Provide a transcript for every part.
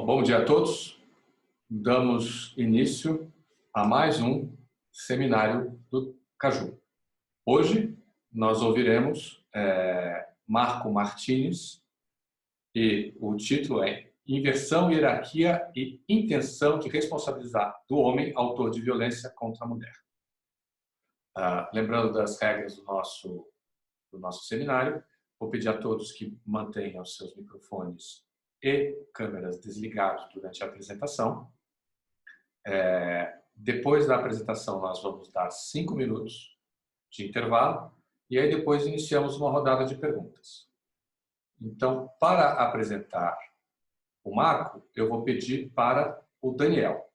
Bom, bom dia a todos. Damos início a mais um seminário do Caju. Hoje nós ouviremos Marco Martínez e o título é Inversão, Hierarquia e Intenção de Responsabilizar do Homem, Autor de Violência contra a Mulher. Lembrando das regras do nosso seminário, vou pedir a todos que mantenham seus microfones e câmeras desligados durante a apresentação. Depois da apresentação, nós vamos dar 5 minutos de intervalo e aí depois iniciamos uma rodada de perguntas. Então, para apresentar o Marco, eu vou pedir para o Daniel.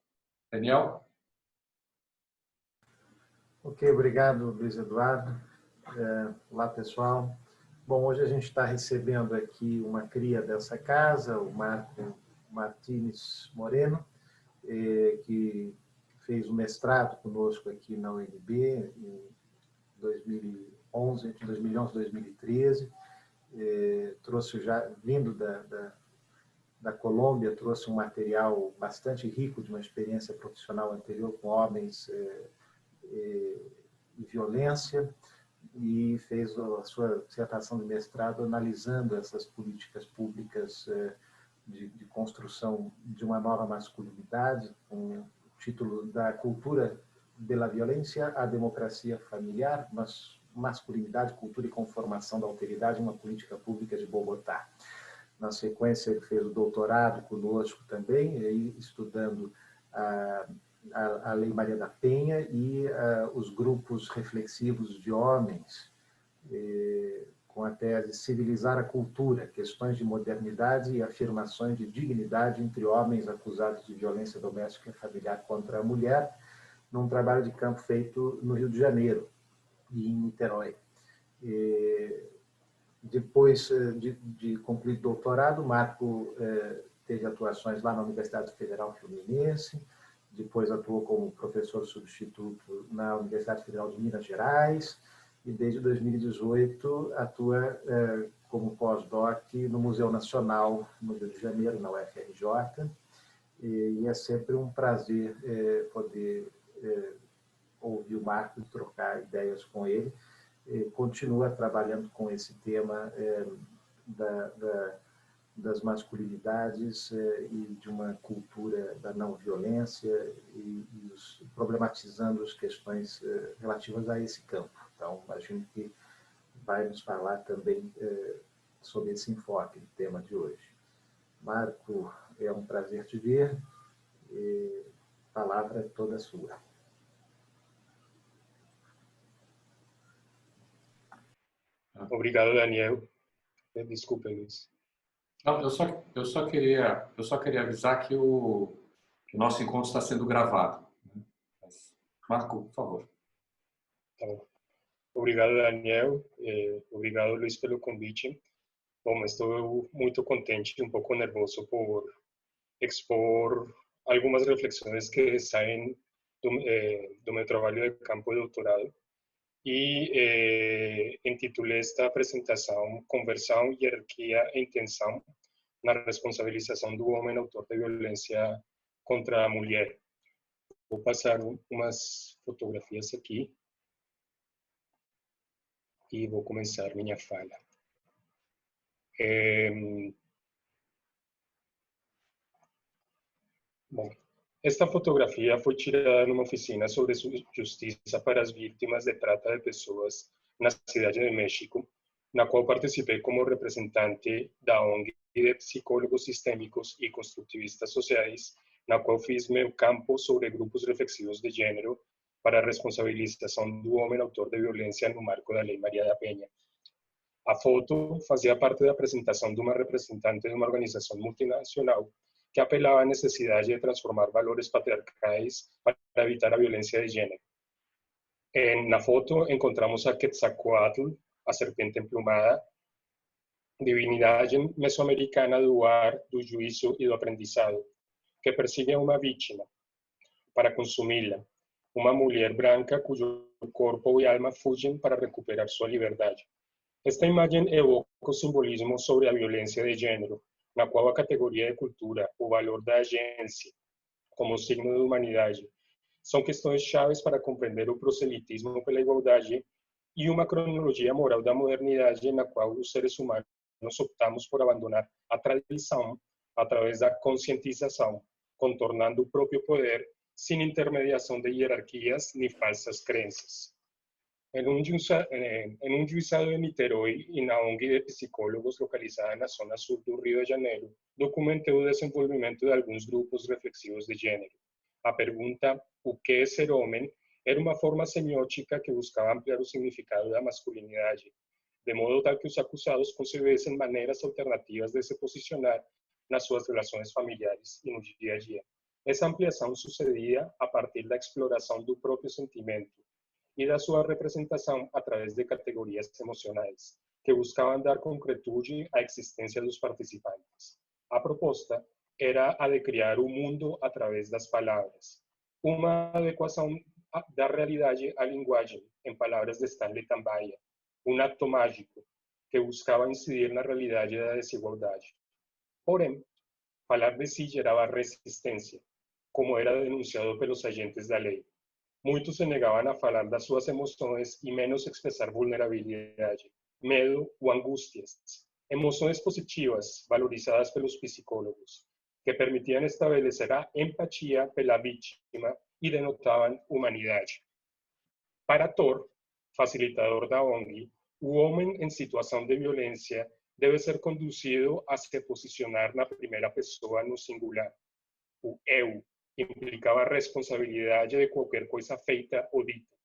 Daniel? Ok, obrigado, Luiz Eduardo. Olá, pessoal. Bom, hoje a gente está recebendo aqui uma cria dessa casa, o Marco Martínez Moreno, que fez um mestrado conosco aqui na UNB em 2011, entre 2011 e 2013. Trouxe já, vindo da Colômbia, trouxe um material bastante rico de uma experiência profissional anterior com homens e violência, e fez a sua dissertação de mestrado analisando essas políticas públicas de construção de uma nova masculinidade, com o título da Cultura de la Violência à Democracia Familiar, Masculinidade, Cultura e Conformação da Alteridade, uma política pública de Bogotá. Na sequência, ele fez o doutorado conosco também, estudando a Lei Maria da Penha e os grupos reflexivos de homens, com a tese Civilizar a Cultura, questões de modernidade e afirmações de dignidade entre homens acusados de violência doméstica e familiar contra a mulher, num trabalho de campo feito no Rio de Janeiro e em Niterói. Depois de concluir o doutorado, Marco teve atuações lá na Universidade Federal Fluminense, depois atuou como professor substituto na Universidade Federal de Minas Gerais e desde 2018 atua como pós-doc no Museu Nacional no Rio de Janeiro, na UFRJ, e é sempre um prazer poder ouvir o Marco e trocar ideias com ele. Continua trabalhando com esse tema das masculinidades e de uma cultura da não violência e problematizando as questões relativas a esse campo. Então, imagino que vai nos falar também sobre esse enfoque do tema de hoje. Marco, é um prazer te ver. A palavra é toda sua. Obrigado, Daniel. Desculpe, Luiz. Não, eu só queria avisar que o nosso encontro está sendo gravado. Marco, por favor. Tá bom. Obrigado, Daniel. Obrigado, Luiz, pelo convite. Bom, estou muito contente e um pouco nervoso por expor algumas reflexões que saem do meu trabalho de campo de doutorado. E intitulei esta apresentação Conversão, Hierarquia e Intenção na Responsabilização do Homem Autor de Violência contra a Mulher. Vou passar umas fotografias aqui e vou começar minha fala. Bom, esta fotografia foi tirada numa oficina sobre justiça para as vítimas de trata de pessoas na cidade de México, na qual participei como representante da ONG de psicólogos sistêmicos e construtivistas sociais, na qual fiz meu campo sobre grupos reflexivos de gênero para a responsabilização do homem autor de violência no marco da Lei Maria da Penha. A foto fazia parte da apresentação de uma representante de uma organização multinacional que apelava à necessidade de transformar valores patriarcais para evitar a violência de gênero. Na foto encontramos a Quetzalcóatl, a serpente emplumada, divindade mesoamericana do ar, do juízo e do aprendizado, que persigue a uma vítima para consumi-la, uma mulher branca cujo corpo e alma fugem para recuperar sua liberdade. Esta imagem evoca o simbolismo sobre a violência de gênero, na qual a categoria de cultura, o valor da agência como signo de humanidade, são questões chaves para compreender o proselitismo pela igualdade e uma cronologia moral da modernidade na qual os seres humanos optamos por abandonar a tradição através da conscientização, contornando o próprio poder sem intermediação de hierarquias nem falsas crenças. Em um juizado de Niterói e na ONG de psicólogos localizada na zona sul do Rio de Janeiro, documentei o desenvolvimento de alguns grupos reflexivos de gênero. A pergunta, o que é ser homem, era uma forma semiótica que buscava ampliar o significado da masculinidade, de modo tal que os acusados concebessem maneiras alternativas de se posicionar nas suas relações familiares e no dia a dia. Essa ampliação sucedia a partir da exploração do próprio sentimento e da sua representação através de categorias emocionais, que buscavam dar concretude à existência dos participantes. A proposta era a de criar o mundo através das palavras, uma adequação da realidade à linguagem, em palavras de Stanley Tambaia, um ato mágico que buscava incidir na realidade da desigualdade. Porém, falar de si gerava resistência, como era denunciado pelos agentes da lei. Muitos se negavam a falar das suas emoções e menos expressar vulnerabilidade, medo ou angústias. Emoções positivas, valorizadas pelos psicólogos, que permitiam estabelecer a empatia pela vítima e denotavam humanidade. Para Thor, facilitador da ONG, o homem em situação de violência deve ser conduzido a se posicionar na primeira pessoa no singular. O eu implicava a responsabilidade de qualquer coisa feita ou dita.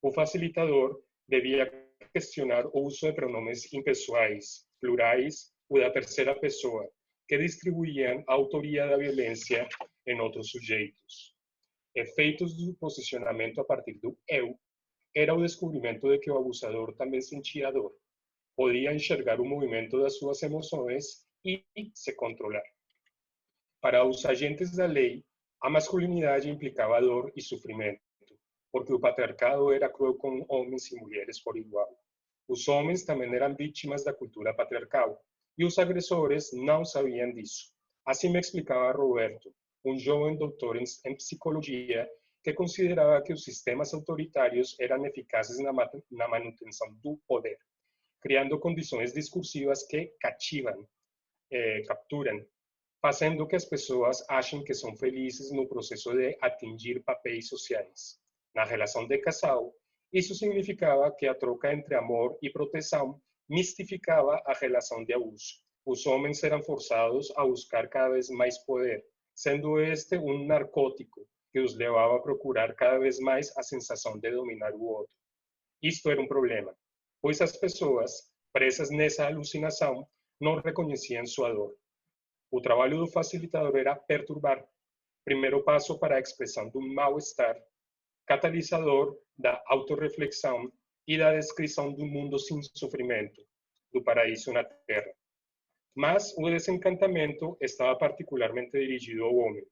O facilitador devia questionar o uso de pronomes impessoais, plurais ou da terceira pessoa, que distribuíam a autoria da violência em outros sujeitos. Efeitos do posicionamento a partir do eu era o descobrimento de que o abusador também sentia dor, podia enxergar o movimento das suas emoções e se controlar. Para os agentes da lei, a masculinidade implicava dor e sofrimento, porque o patriarcado era cruel com homens e mulheres por igual. Os homens também eram vítimas da cultura patriarcal, e os agressores não sabiam disso. Assim me explicava Roberto, um jovem doutor em psicologia que considerava que os sistemas autoritários eram eficazes na manutenção do poder, criando condições discursivas que capturam, fazendo que as pessoas achem que são felizes no processo de atingir papéis sociais. Na relação de casal, isso significava que a troca entre amor e proteção mistificava a relação de abuso. Os homens eram forçados a buscar cada vez mais poder, sendo este um narcótico que os levava a procurar cada vez mais a sensação de dominar o outro. Isto era um problema, pois as pessoas, presas nessa alucinação, não reconheciam sua dor. O trabalho do facilitador era perturbar, primeiro passo para a expressão do mal-estar, catalisador da autorreflexão e da descrição do mundo sem sofrimento, do paraíso na Terra. Mas o desencantamento estava particularmente dirigido ao homem,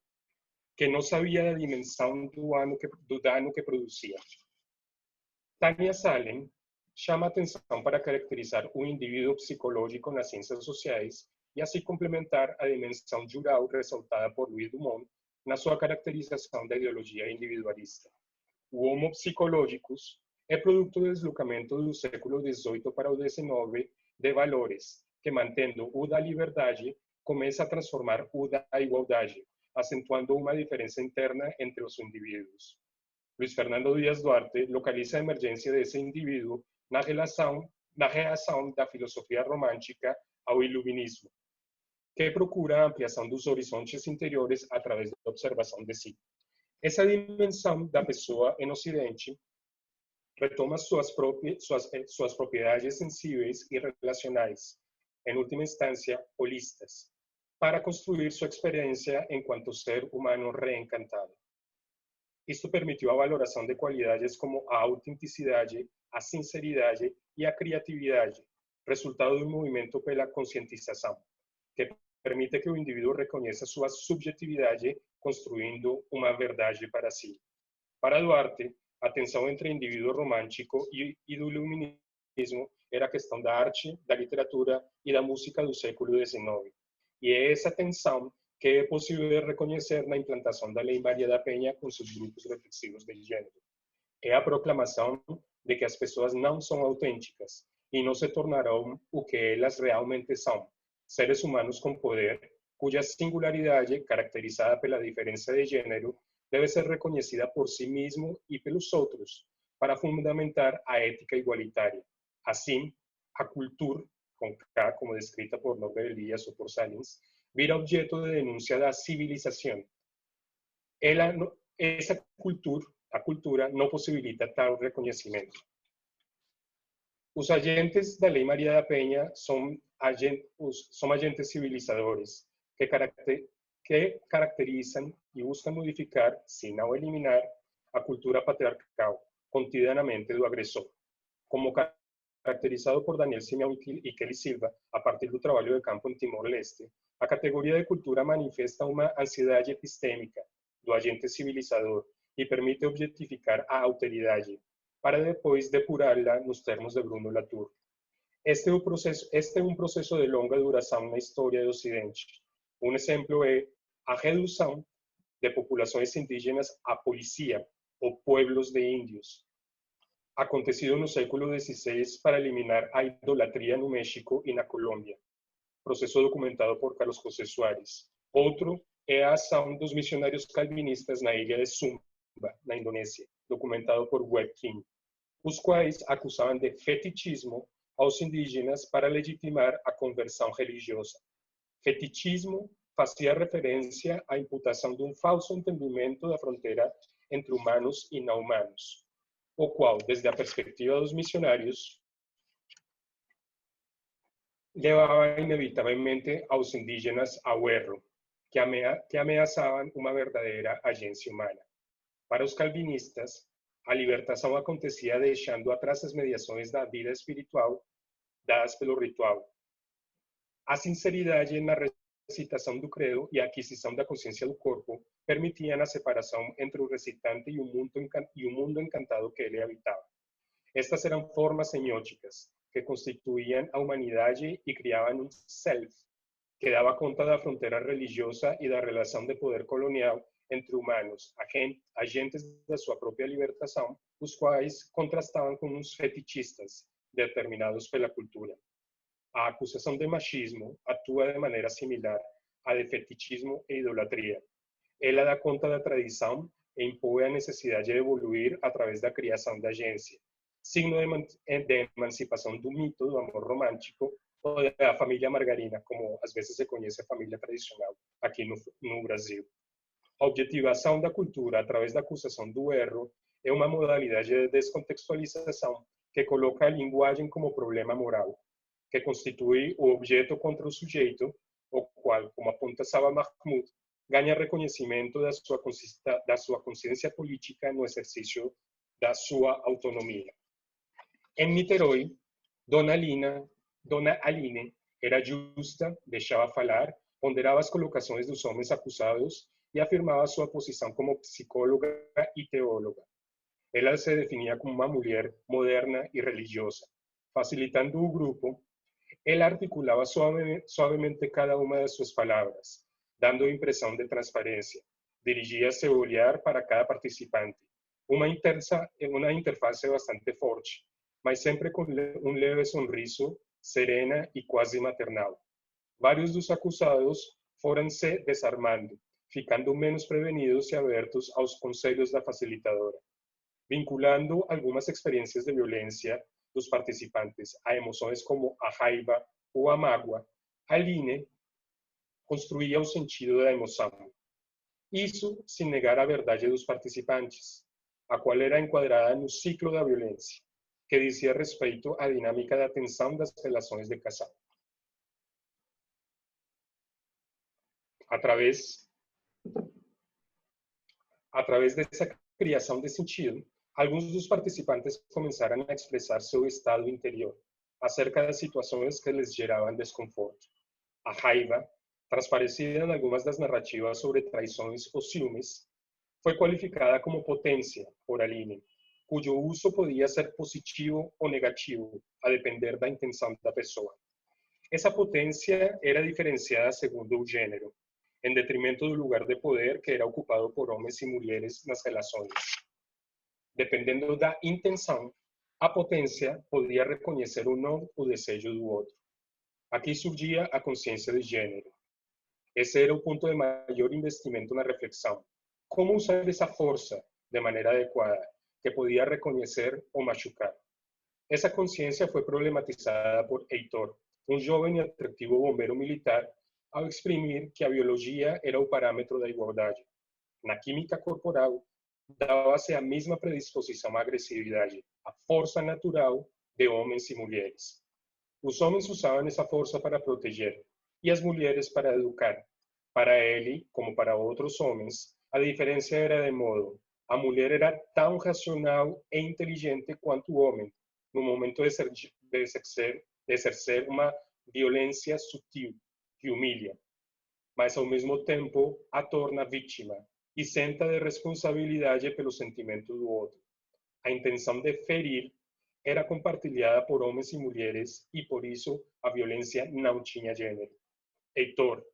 que não sabia da dimensão do dano que produzia. Tania Salem chama atenção para caracterizar o indivíduo psicológico nas ciências sociais e assim complementar a dimensão jural ressaltada por Louis Dumont na sua caracterização da ideologia individualista. O Homo Psychologicus é produto do deslocamento do século XVIII para o XIX de valores, que, mantendo o da liberdade, começa a transformar o da igualdade, acentuando uma diferença interna entre os indivíduos. Luiz Fernando Dias Duarte localiza a emergência desse indivíduo na reação da filosofia romântica ao iluminismo, que procura a ampliação dos horizontes interiores através da observação de si. Essa dimensão da pessoa em Ocidente retoma suas propriedades sensíveis e relacionais, em última instância, holistas, para construir sua experiência enquanto ser humano reencantado. Isto permitiu a valoração de qualidades como a autenticidade, a sinceridade e a criatividade, resultado do movimento pela conscientização, que permite que o indivíduo reconheça sua subjetividade, construindo uma verdade para si. Para Duarte, a tensão entre indivíduo romântico e do iluminismo era a questão da arte, da literatura e da música do século XIX. e é essa tensão que é possível reconhecer na implantação da Lei Maria da Penha com seus grupos reflexivos de gênero. É a proclamação de que as pessoas não são autênticas e não se tornarão o que elas realmente são, seres humanos com poder, cuja singularidade, caracterizada pela diferença de gênero, deve ser reconhecida por si mesmo e pelos outros, para fundamentar a ética igualitária. Assim, a cultura, com K, como descrita por Norbert Elias ou por Salins, vira objeto de denúncia da civilização. Essa cultura, a cultura, não possibilita tal reconhecimento. Os agentes da Lei Maria da Penha são agentes civilizadores que caracterizam e buscam modificar, se não eliminar, a cultura patriarcal cotidianamente do agressor, como caracterizado por Daniel Simeão e Kelly Silva a partir do trabalho de campo em Timor-Leste. A categoria de cultura manifesta uma ansiedade epistêmica do agente civilizador e permite objetificar a alteridade, para depois depurá-la nos termos de Bruno Latour. Este é um processo de longa duração na história do Ocidente. Um exemplo é a redução de populações indígenas à polícia, ou pueblos de índios, acontecido no século XVI para eliminar a idolatria no México e na Colômbia, processo documentado por Carlos José Soares. Outro é a ação dos missionários calvinistas na ilha de Sumba, na Indonésia, documentado por Webb King, os quais acusavam de fetichismo aos indígenas para legitimar a conversão religiosa. Fetichismo fazia referência à imputação de um falso entendimento da fronteira entre humanos e não humanos, o qual, desde a perspectiva dos missionários, levava inevitavelmente aos indígenas ao erro, que ameaçavam uma verdadeira agência humana. Para os calvinistas, a libertação acontecia deixando atrás as mediações da vida espiritual dadas pelo ritual. A sinceridade na recitação do credo e a aquisição da consciência do corpo permitiam a separação entre o recitante e o mundo encantado que ele habitava. Estas eram formas semióticas que constituíam a humanidade e criavam um self, que dava conta da fronteira religiosa e da relação de poder colonial entre humanos, agentes da sua própria libertação, os quais contrastavam com os fetichistas determinados pela cultura. A acusação de machismo atua de maneira similar à de fetichismo e idolatria. Ela dá conta da tradição e impõe a necessidade de evoluir através da criação da agência, signo de emancipação do mito do amor romântico ou da família margarina, como às vezes se conhece a família tradicional aqui no Brasil. A objetivação da cultura através da acusação do erro é uma modalidade de descontextualização que coloca a linguagem como problema moral, que constitui o objeto contra o sujeito, o qual, como aponta Saba Mahmoud, ganha reconhecimento da sua consciência política no exercício da sua autonomia. Em Niterói, Dona Aline era justa, deixava falar, ponderava as colocações dos homens acusados e afirmava sua posição como psicóloga e teóloga. Ela se definia como uma mulher moderna e religiosa. Facilitando o grupo, ela articulava suavemente cada uma de suas palavras, dando impressão de transparência. Dirigia seu olhar para cada participante. Uma interface bastante forte, mas sempre com um leve sorriso, serena e quase maternal. Vários dos acusados foram se desarmando, ficando menos prevenidos e abertos aos conselhos da facilitadora, vinculando algumas experiências de violência dos participantes a emoções como a raiva ou a mágoa. Aline construía o sentido da emoção. Isso sem negar a verdade dos participantes, a qual era enquadrada no ciclo da violência, que dizia respeito à dinâmica da tensão das relações de casal. Através dessa criação de sentido, alguns dos participantes começaram a expressar seu estado interior acerca das situações que lhes geravam desconforto. A raiva, transparecida em algumas das narrativas sobre traições ou ciúmes, foi qualificada como potência por Aline, cujo uso podia ser positivo ou negativo, a depender da intenção da pessoa. Essa potência era diferenciada segundo o gênero, em detrimento do lugar de poder que era ocupado por homens e mulheres nas relações. Dependendo da intenção, a potência podia reconhecer ou não o desejo do outro. Aqui surgia a consciência de gênero. Esse era o ponto de maior investimento na reflexão. Como usar essa força de maneira adequada, que podia reconhecer ou machucar? Essa consciência foi problematizada por Heitor, um jovem e atrativo bombeiro militar, ao exprimir que a biologia era o parâmetro da igualdade. Na química corporal, dava-se a mesma predisposição à agressividade, a força natural de homens e mulheres. Os homens usavam essa força para proteger e as mulheres para educar. Para ele, como para outros homens, a diferença era de modo: a mulher era tão racional e inteligente quanto o homem, no momento de exercer uma violência sutil que humilha, mas ao mesmo tempo a torna vítima isenta de responsabilidade pelo sentimento do outro. A intenção de ferir era compartilhada por homens e mulheres e por isso a violência não tinha gênero. Heitor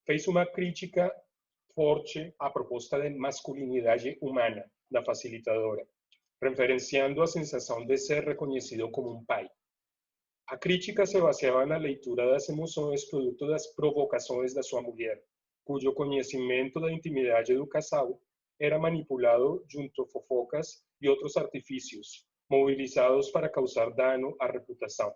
fez uma crítica forte à proposta de masculinidade humana da facilitadora, referenciando a sensação de ser reconhecido como um pai. A crítica se baseava na leitura das emoções produto das provocações da sua mulher, cujo conhecimento da intimidade do casal era manipulado junto a fofocas e outros artifícios, movilizados para causar dano à reputação.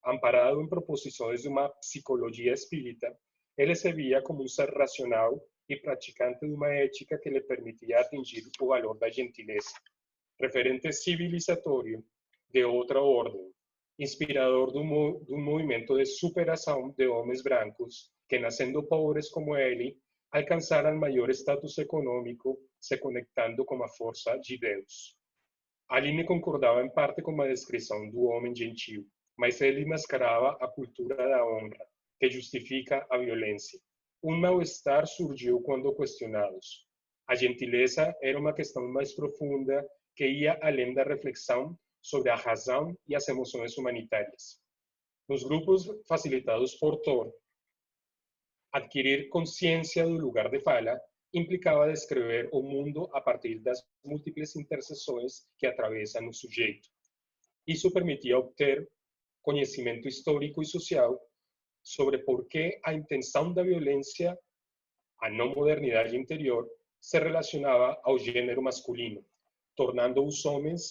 Amparado em proposições de uma psicologia espírita, ele se via como um ser racional e praticante de uma ética que lhe permitia atingir o valor da gentileza, referente civilizatório de outra ordem, inspirador de um movimento de superação de homens brancos que, nascendo pobres como ele, alcançaram maior status econômico, se conectando com a força de Deus. Aline concordava em parte com a descrição do homem gentil, mas ele mascarava a cultura da honra, que justifica a violência. Um mal-estar surgiu quando questionados. A gentileza era uma questão mais profunda que ia além da reflexão sobre a razão e as emoções humanitárias. Nos grupos facilitados por Thor, adquirir consciência do lugar de fala implicava descrever o mundo a partir das múltiplas interseções que atravessam o sujeito. Isso permitia obter conhecimento histórico e social sobre por que a intenção da violência, a não modernidade interior, se relacionava ao gênero masculino, tornando os homens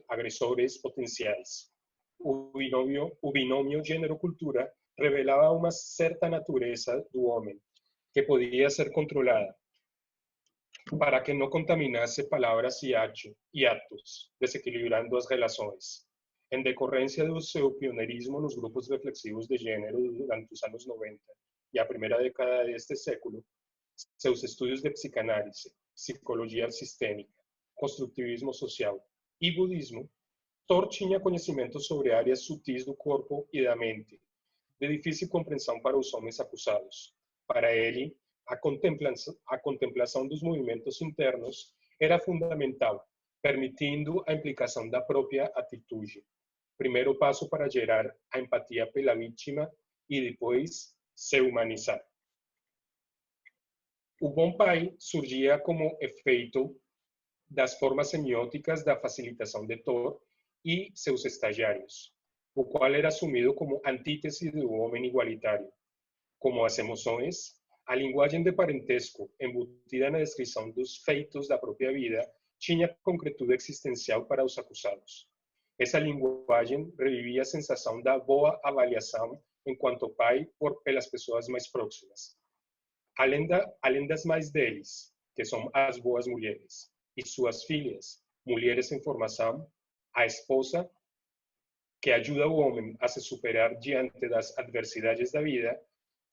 agressores potenciais. O binômio gênero-cultura revelava uma certa natureza do homem, que podia ser controlada, para que não contaminasse palavras e atos, desequilibrando as relações. Em decorrência do seu pioneirismo nos grupos reflexivos de gênero durante os anos 90 e a primeira década deste século, seus estudos de psicanálise, psicologia sistêmica, construtivismo social e budismo, Thor tinha conhecimento sobre áreas sutis do corpo e da mente, de difícil compreensão para os homens acusados. Para ele, a contemplação dos movimentos internos era fundamental, permitindo a implicação da própria atitude. Primeiro passo para gerar a empatia pela vítima e depois se humanizar. O bom pai surgia como efeito das formas semióticas da facilitação de Thor e seus estagiários, o qual era assumido como antítese do homem igualitário. Como as emoções, a linguagem de parentesco, embutida na descrição dos feitos da própria vida, tinha concretude existencial para os acusados. Essa linguagem revivia a sensação da boa avaliação enquanto pai pelas pessoas mais próximas. Além das mães deles, que são as boas mulheres, e suas filhas, mulheres em formação, a esposa, que ajuda o homem a se superar diante das adversidades da vida,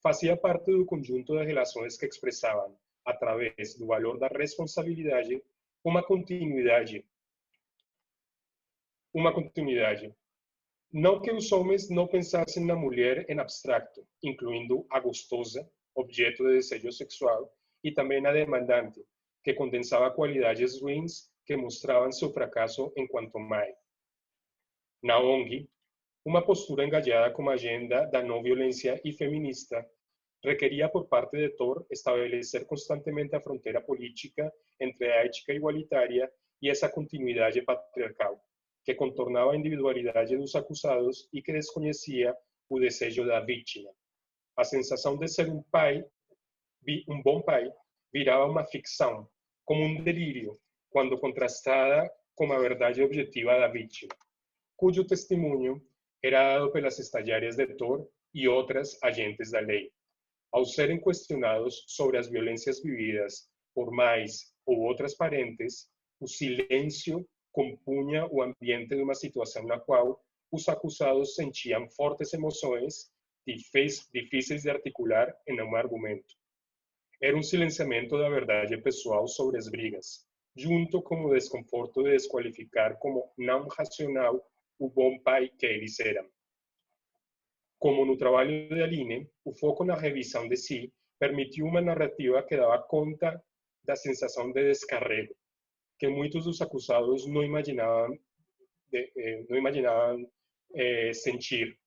fazia parte do conjunto de relações que expressavam, através do valor da responsabilidade, uma continuidade. Não que os homens não pensassem na mulher em abstracto, incluindo a gostosa, objeto de desejo sexual, e também na demandante, que condensava qualidades ruins que mostravam seu fracasso enquanto mãe. Na ONG, Uma postura engajada com a agenda da não violência e feminista requeria por parte de Thor estabelecer constantemente a fronteira política entre a ética igualitária e essa continuidade patriarcal, que contornava a individualidade dos acusados e que desconhecia o desejo da vítima. A sensação de ser um bom pai, virava uma ficção, como um delírio, quando contrastada com a verdade objetiva da vítima, cujo testemunho era dado pelas estagiárias de Thor e outras agentes da lei. Ao serem questionados sobre as violências vividas por mães ou outras parentes, o silêncio compunha o ambiente de uma situação na qual os acusados sentiam fortes emoções difíceis de articular em um argumento. Era um silenciamento da verdade pessoal sobre as brigas, junto com o desconforto de desqualificar como não racional o bom pai que eles eram. Como no trabalho de Aline, o foco na revisão de si permitiu uma narrativa que dava conta da sensação de descarrego, que muitos dos acusados não imaginavam sentir,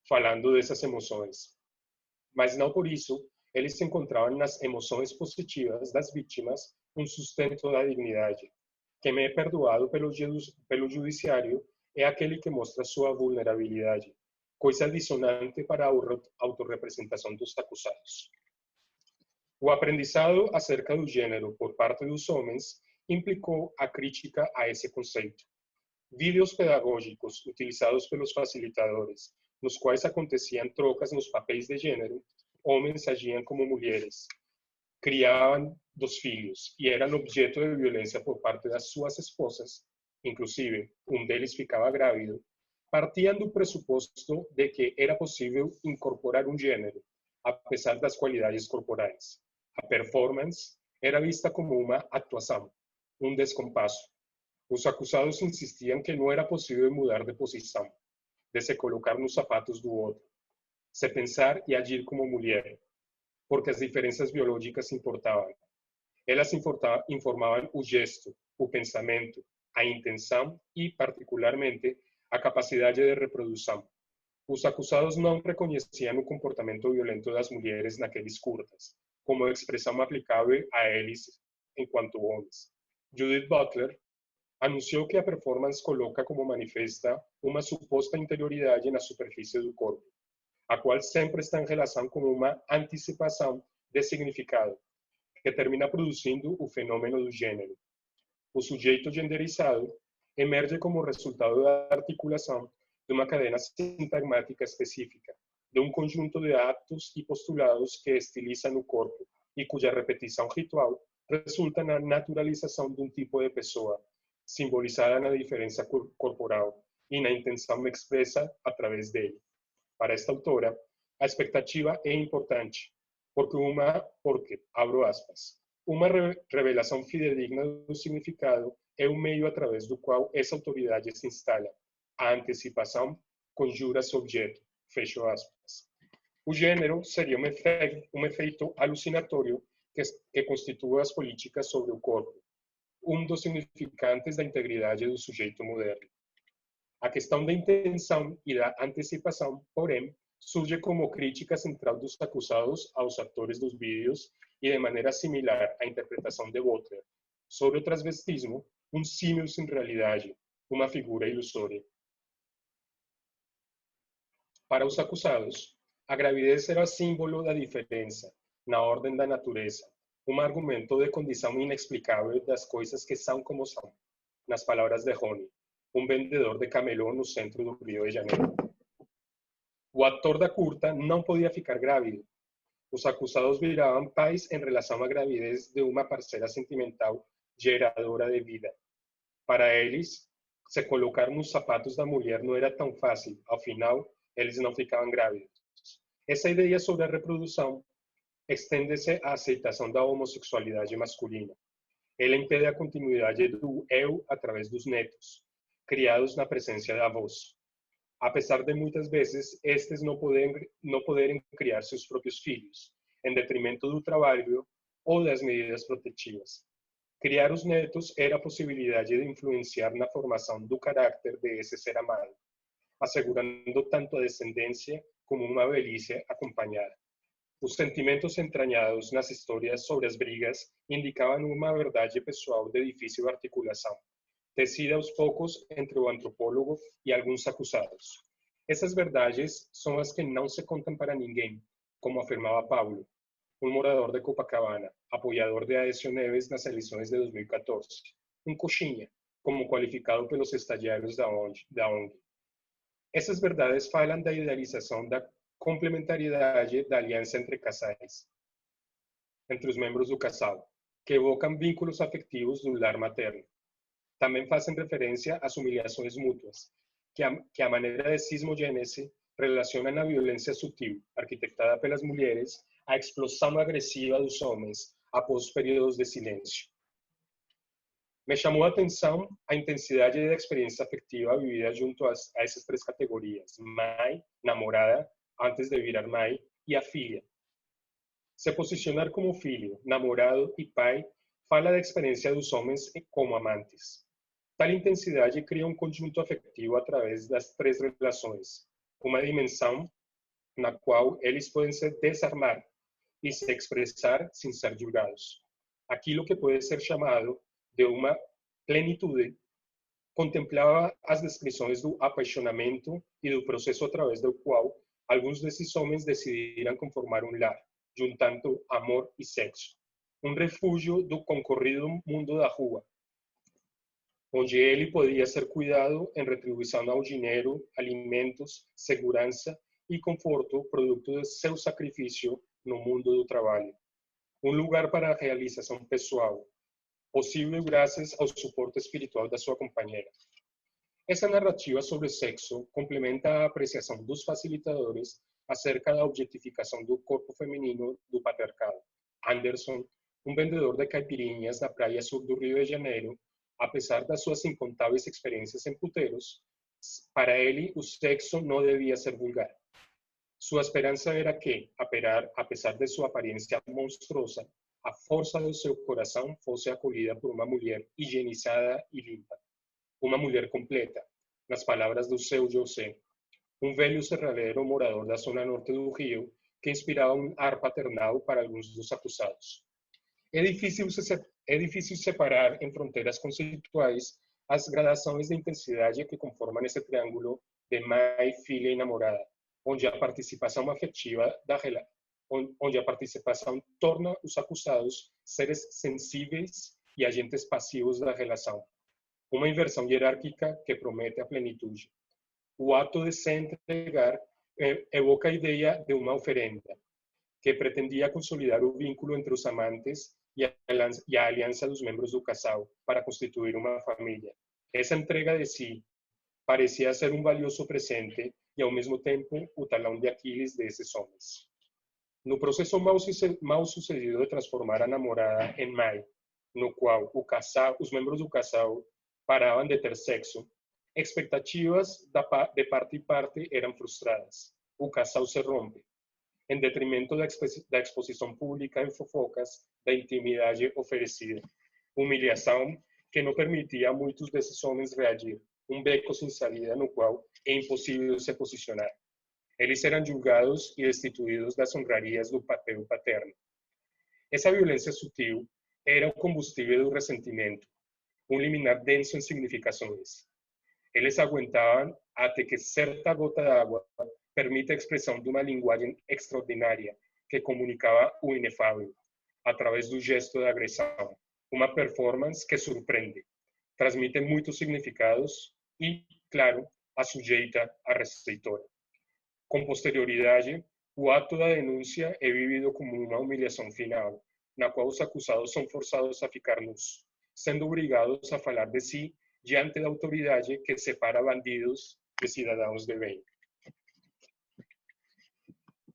falando dessas emoções. Mas não por isso, eles encontravam nas emoções positivas das vítimas um sustento da dignidade. Quem é perdoado pelo judiciário é aquele que mostra sua vulnerabilidade, coisa dissonante para a autorrepresentação dos acusados. O aprendizado acerca do gênero por parte dos homens implicou a crítica a esse conceito. Vídeos pedagógicos utilizados pelos facilitadores, nos quais aconteciam trocas nos papéis de gênero, homens agiam como mulheres, criavam dos filhos e eram objeto de violência por parte das suas esposas, inclusive um deles ficava grávido, partiam do pressuposto de que era possível incorporar um gênero, apesar das qualidades corporais. A performance era vista como uma atuação, um descompasso. Os acusados insistiam que não era possível mudar de posição, de se colocar nos sapatos do outro, se pensar e agir como mulher, porque as diferenças biológicas importavam. Elas informavam o gesto, o pensamento, a intenção e, particularmente, a capacidade de reprodução. Os acusados não reconheciam o comportamento violento das mulheres naqueles curtas, como expressão aplicável a eles enquanto homens. Judith Butler anunciou que a performance coloca como manifesta uma suposta interioridade na superfície do corpo, a qual sempre está em relação com uma antecipação de significado, que termina produzindo o fenômeno do gênero. O sujeito genderizado emerge como resultado da articulação de uma cadena sintagmática específica, de um conjunto de atos e postulados que estilizam o corpo e cuja repetição ritual resulta na naturalização de um tipo de pessoa, simbolizada na diferença corporal e na intenção expressa através dele. Para esta autora, a expectativa é importante, porque, abro aspas, uma revelação fidedigna do significado é o meio através do qual essa autoridade se instala. A antecipação conjura seu objeto, fecho aspas. O gênero seria um efeito alucinatório que constitua as políticas sobre o corpo, um dos significantes da integridade do sujeito moderno. A questão da intenção e da antecipação, porém, surge como crítica central dos acusados aos atores dos vídeos e, de maneira similar à interpretação de Butler sobre o transvestismo, um símil sem realidade, uma figura ilusória. Para os acusados, a gravidez era símbolo da diferença na ordem da natureza, um argumento de condição inexplicável das coisas que são como são, nas palavras de Rony, um vendedor de camelô no centro do Rio de Janeiro. O ator da curta não podia ficar grávido. Os acusados viravam pais em relação à gravidez de uma parceira sentimental geradora de vida. Para eles, se colocar nos sapatos da mulher não era tão fácil, afinal, eles não ficavam grávidos. Essa ideia sobre a reprodução estende-se à aceitação da homossexualidade masculina. Ela impede a continuidade do eu através dos netos, criados na presença da avós. Apesar de muitas vezes estes não poderem criar seus próprios filhos, em detrimento do trabalho ou das medidas protetivas. Criar os netos era a possibilidade de influenciar na formação do caráter de esse ser amado. assegurando tanto a descendência como uma velhice acompanhada. Os sentimentos entranhados nas histórias sobre as brigas indicavam uma verdade pessoal de difícil articulação, tecida aos poucos entre o antropólogo e alguns acusados. Essas verdades são as que não se contam para ninguém, como afirmava Paulo, um morador de Copacabana, apoiador de Aécio Neves nas eleições de 2014, um coxinha, como qualificado pelos estagiários da ONG. Essas verdades falam da idealização da complementariedade da aliança entre casais, entre os membros do casal, que evocam vínculos afetivos do lar materno. Também fazem referência às humilhações mútuas, que a maneira de cismogênese relacionam a violência sutil, arquitetada pelas mulheres, à explosão agressiva dos homens após períodos de silêncio. Me chamou a atenção a intensidade da experiência afetiva vivida junto a essas três categorias: mãe, namorada, antes de virar mãe, e a filha. Se posicionar como filho, namorado e pai fala da experiência dos homens como amantes. Tal intensidade cria um conjunto afetivo através das três relações, uma dimensão na qual eles podem se desarmar e se expressar sem ser julgados. Aquilo que pode ser chamado de uma plenitude contemplava as descrições do apaixonamento e do processo através do qual alguns desses homens decidiram conformar um lar, juntando amor e sexo. Um refúgio do concorrido mundo da rua, onde ele podia ser cuidado em retribuição ao dinheiro, alimentos, segurança e conforto produto de seu sacrifício no mundo do trabalho. Um lugar para a realização pessoal, possível graças ao suporte espiritual da sua companheira. Essa narrativa sobre sexo complementa a apreciação dos facilitadores acerca da objetificação do corpo feminino do patriarcado. Anderson, um vendedor de caipirinhas na praia sul do Rio de Janeiro, apesar das suas incontáveis experiências em puteiros, para ele o sexo não devia ser vulgar. Sua esperança era que, apesar de sua aparência monstruosa, a força do seu coração fosse acolhida por uma mulher higienizada e limpa. Uma mulher completa, nas palavras do seu José, um velho serralheiro morador da zona norte do Rio, que inspirava um ar paternal para alguns dos acusados. É difícil separar em fronteiras conceituais as gradações de intensidade que conformam esse triângulo de mãe, filha e namorada, onde a participação afetiva onde a participação torna os acusados seres sensíveis e agentes passivos da relação. Uma inversão hierárquica que promete a plenitude. O ato de se entregar evoca a ideia de uma oferenda, que pretendia consolidar o vínculo entre os amantes e a aliança dos membros do casal para constituir uma família. Essa entrega de si parecia ser um valioso presente e, ao mesmo tempo, o talão de Aquiles desses homens. No processo mal sucedido de transformar a namorada em mãe, no qual os membros do casal paravam de ter sexo, expectativas de parte e parte eram frustradas. O casal se rompe, em detrimento da exposição pública em fofocas da intimidade oferecida. Humilhação que não permitia a muitos desses homens reagir. Um beco sem saída no qual é impossível se posicionar. Eles eram julgados e destituídos das honrarias do papel paterno. Essa violência sutil era o combustível do ressentimento, um liminar denso em significações. Eles aguentavam até que certa gota d'água permite a expressão de uma linguagem extraordinária que comunicava o inefável, através do gesto da agressão. Uma performance que surpreende, transmite muitos significados e, claro, a sujeita à receptora. Com posterioridade, o ato da denúncia é vivido como uma humilhação final, na qual os acusados são forçados a ficar nus, sendo obrigados a falar de si diante da autoridade que separa bandidos de cidadãos de bem.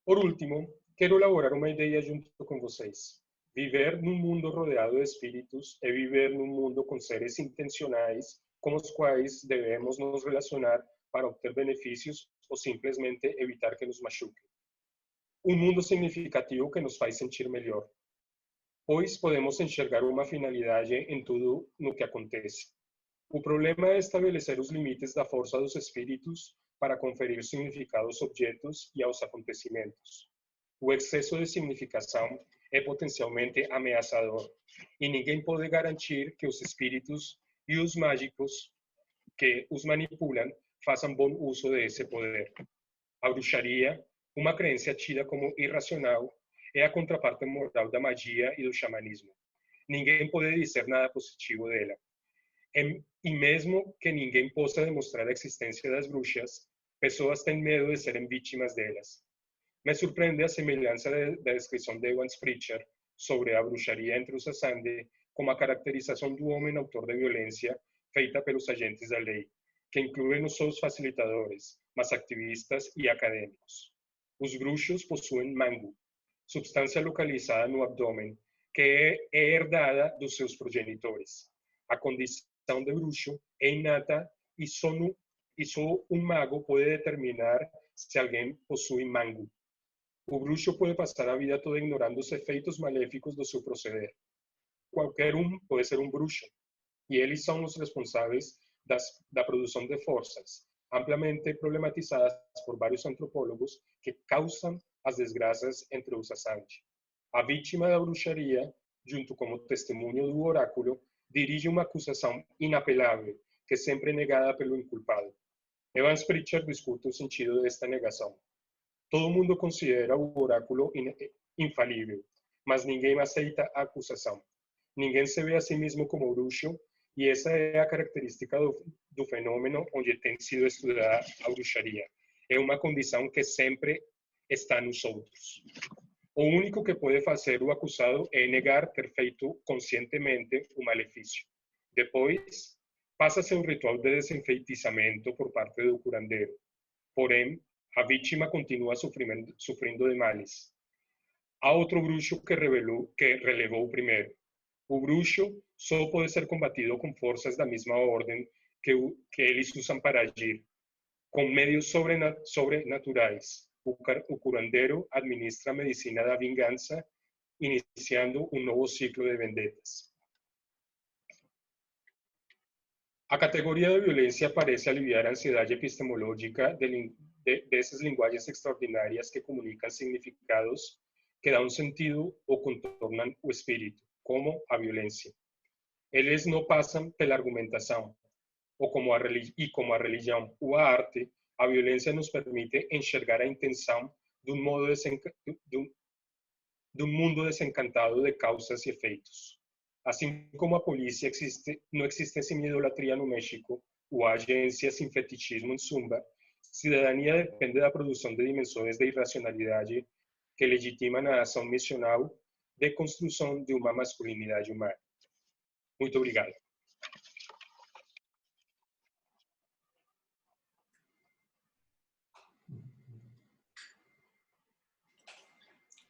Por último, quero elaborar uma ideia junto com vocês. Viver num mundo rodeado de espíritos é viver num mundo com seres intencionais com os quais devemos nos relacionar para obter benefícios ou simplesmente evitar que nos machuquem. Um mundo significativo que nos faz sentir melhor, pois podemos enxergar uma finalidade em tudo no que acontece. O problema é estabelecer os limites da força dos espíritos para conferir significado aos objetos e aos acontecimentos. O excesso de significação é potencialmente ameaçador, e ninguém pode garantir que os espíritos e os mágicos que os manipulam façam bom uso desse poder. A bruxaria, uma crença tida como irracional, é a contraparte moral da magia e do xamanismo. Ninguém pode dizer nada positivo dela. E mesmo que ninguém possa demonstrar a existência das bruxas, pessoas têm medo de serem vítimas delas. Me surpreende a semelhança da descrição de Evans Pritchard sobre a bruxaria entre os Asande com a caracterização do homem autor de violência feita pelos agentes da lei, que inclui não só os facilitadores, mas ativistas e acadêmicos. Os bruxos possuem mangu, substância localizada no abdômen, que é herdada dos seus progenitores. A condição de bruxo é inata e só um mago pode determinar se alguém possui mangu. O bruxo pode passar a vida toda ignorando os efeitos maléficos do seu proceder. Qualquer pode ser um bruxo, e eles são os responsáveis da produção de forças, amplamente problematizadas por vários antropólogos, que causam as desgraças entre os Asante. A vítima da bruxaria, junto com o testemunho do oráculo, dirige uma acusação inapelável, que sempre é negada pelo inculpado. Evans Pritchard discute o sentido desta negação. Todo mundo considera o oráculo infalível, mas ninguém aceita a acusação. Ninguém se vê a si mesmo como bruxo, e essa é a característica do fenômeno onde tem sido estudada a bruxaria. É uma condição que sempre está nos outros. O único que pode fazer o acusado é negar ter feito conscientemente o malefício. Depois, passa-se um ritual de desenfeitiçamento por parte do curandeiro. Porém, a vítima continua sofrendo de males. Há outro bruxo que relevou o primeiro. O bruxo só pode ser combatido com forças da mesma ordem que eles usam para agir, com meios sobrenaturais. O curandeiro administra a medicina da vingança, iniciando um novo ciclo de vendetas. A categoria de violência parece aliviar a ansiedade epistemológica dessas linguagens extraordinárias que comunicam significados que dão sentido ou contornam o espírito, como a violência. Eles não passam pela argumentação, como a religião ou a arte, a violência nos permite enxergar a intenção de um mundo desencantado de causas e efeitos. Assim como a polícia não existe sem idolatria no México, ou a agência sem fetichismo em Zumba, cidadania depende da produção de dimensões de irracionalidade que legitimam a ação missional de construção de uma masculinidade humana. Muito obrigado.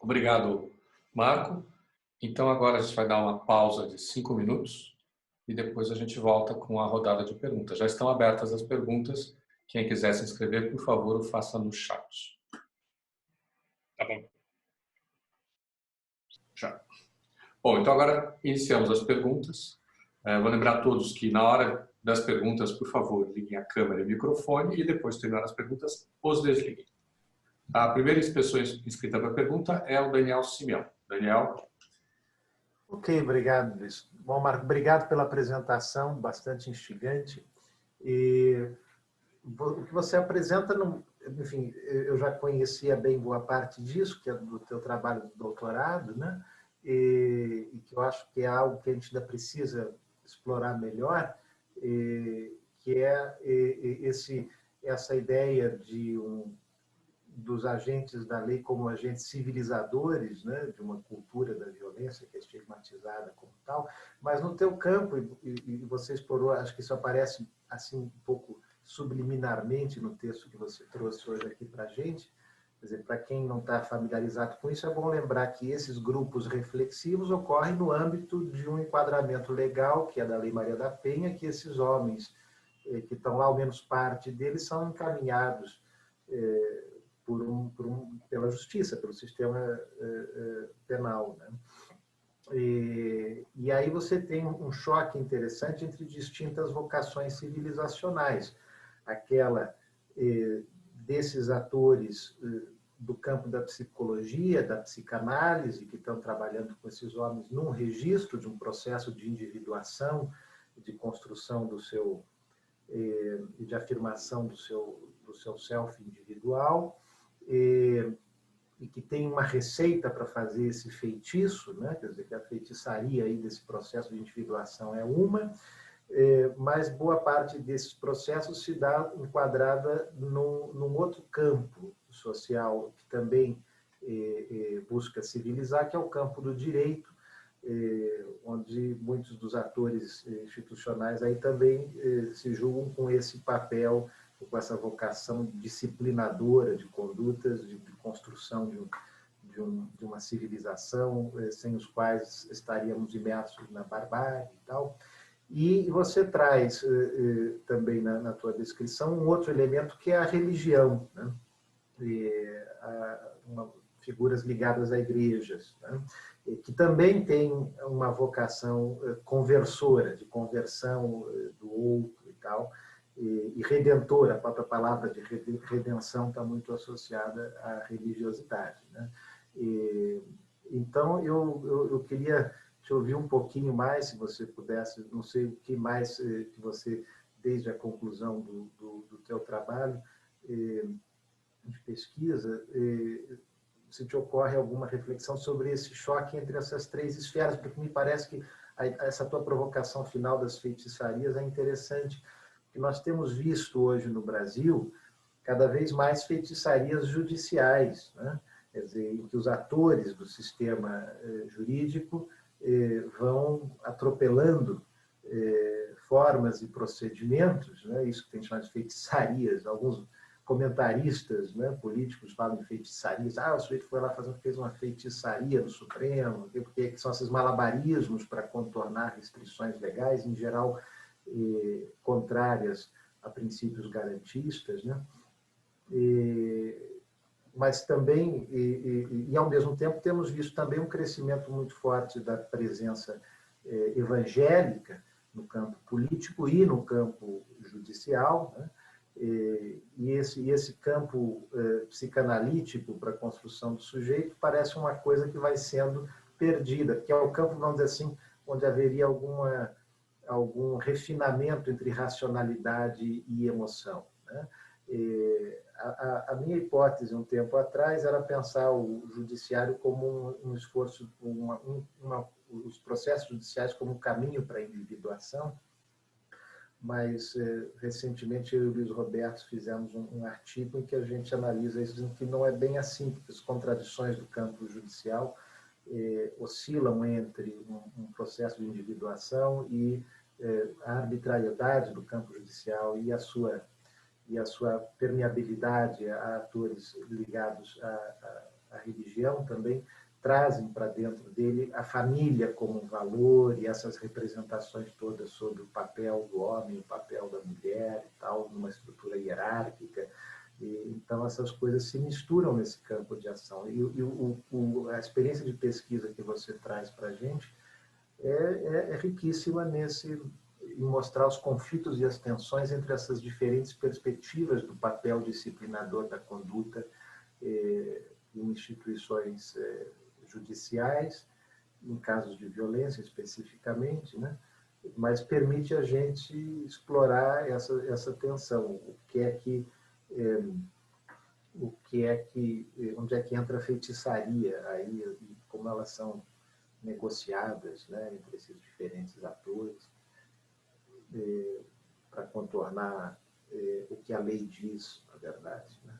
Obrigado, Marco. Então, agora a gente vai dar uma pausa de 5 minutos e depois a gente volta com a rodada de perguntas. Já estão abertas as perguntas. Quem quiser se inscrever, por favor, o faça no chat. Tá bom. Já. Bom, então agora iniciamos as perguntas. Vou lembrar a todos que na hora das perguntas, por favor, liguem a câmera e o microfone e depois de terminar as perguntas, os desliguem. A primeira pessoa inscrita para a pergunta é o Daniel Simeão. Daniel. Ok, obrigado, Luiz. Bom, Marco, obrigado pela apresentação, bastante instigante. E o que você apresenta, enfim, eu já conhecia bem boa parte disso, que é do teu trabalho de doutorado, né? E que eu acho que é algo que a gente ainda precisa explorar melhor, que é essa ideia dos agentes da lei como agentes civilizadores, né, de uma cultura da violência que é estigmatizada como tal, mas no teu campo, e você explorou, acho que isso aparece assim um pouco subliminarmente no texto que você trouxe hoje aqui para a gente. Quer dizer, para quem não está familiarizado com isso, é bom lembrar que esses grupos reflexivos ocorrem no âmbito de um enquadramento legal, que é da Lei Maria da Penha, que esses homens que estão lá, ao menos parte deles, são encaminhados pela justiça, pelo sistema penal, né? E aí você tem um choque interessante entre distintas vocações civilizacionais. Aquela desses atores do campo da psicologia, da psicanálise, que estão trabalhando com esses homens num registro de um processo de individuação, de construção do seu e de afirmação do seu self individual, e que tem uma receita para fazer esse feitiço, né? Quer dizer, que a feitiçaria aí desse processo de individuação é uma, mas boa parte desses processos se dá enquadrada num outro campo social que também busca civilizar, que é o campo do direito, onde muitos dos atores institucionais aí também se julgam com esse papel, com essa vocação disciplinadora de condutas, de construção de uma civilização sem os quais estaríamos imersos na barbárie e tal. E você traz também na tua descrição um outro elemento que é a religião, né? Figuras ligadas a igrejas, né? Que também tem uma vocação conversora, de conversão do outro e tal, e redentora. A própria palavra de redenção está muito associada à religiosidade, né? Então, eu queria te ouvir um pouquinho mais, se você pudesse, não sei o que mais que você, desde a conclusão do teu trabalho de pesquisa, se te ocorre alguma reflexão sobre esse choque entre essas três esferas, porque me parece que essa tua provocação final das feitiçarias é interessante, porque nós temos visto hoje no Brasil cada vez mais feitiçarias judiciais, né? Quer dizer, em que os atores do sistema jurídico vão atropelando formas e procedimentos, né? Isso que tem chamado de feitiçarias. Alguns comentaristas, né, políticos falam em feitiçarias. O sujeito foi lá fez uma feitiçaria no Supremo, porque são esses malabarismos para contornar restrições legais, em geral contrárias a princípios garantistas, né? Mas também, e ao mesmo tempo, temos visto também um crescimento muito forte da presença evangélica no campo político e no campo judicial, né? E esse campo psicanalítico para a construção do sujeito parece uma coisa que vai sendo perdida, que é o campo, vamos dizer assim, onde haveria algum refinamento entre racionalidade e emoção, né? A minha hipótese, um tempo atrás, era pensar o judiciário como um esforço, os processos judiciais como um caminho para a individuação, mas recentemente eu e o Luiz Roberto fizemos um artigo em que a gente analisa isso, em que não é bem assim, porque as contradições do campo judicial oscilam entre um processo de individuação e a arbitrariedade do campo judicial e a sua permeabilidade a atores ligados à religião também trazem para dentro dele a família como um valor e essas representações todas sobre o papel do homem, o papel da mulher e tal, numa estrutura hierárquica. Então, essas coisas se misturam nesse campo de ação. E a experiência de pesquisa que você traz para a gente é riquíssima em mostrar os conflitos e as tensões entre essas diferentes perspectivas do papel disciplinador da conduta em instituições judiciais, em casos de violência especificamente, né? Mas permite a gente explorar essa tensão, onde é que entra a feitiçaria aí, e como elas são negociadas, né, entre esses diferentes atores, para contornar o que a lei diz, na verdade, né?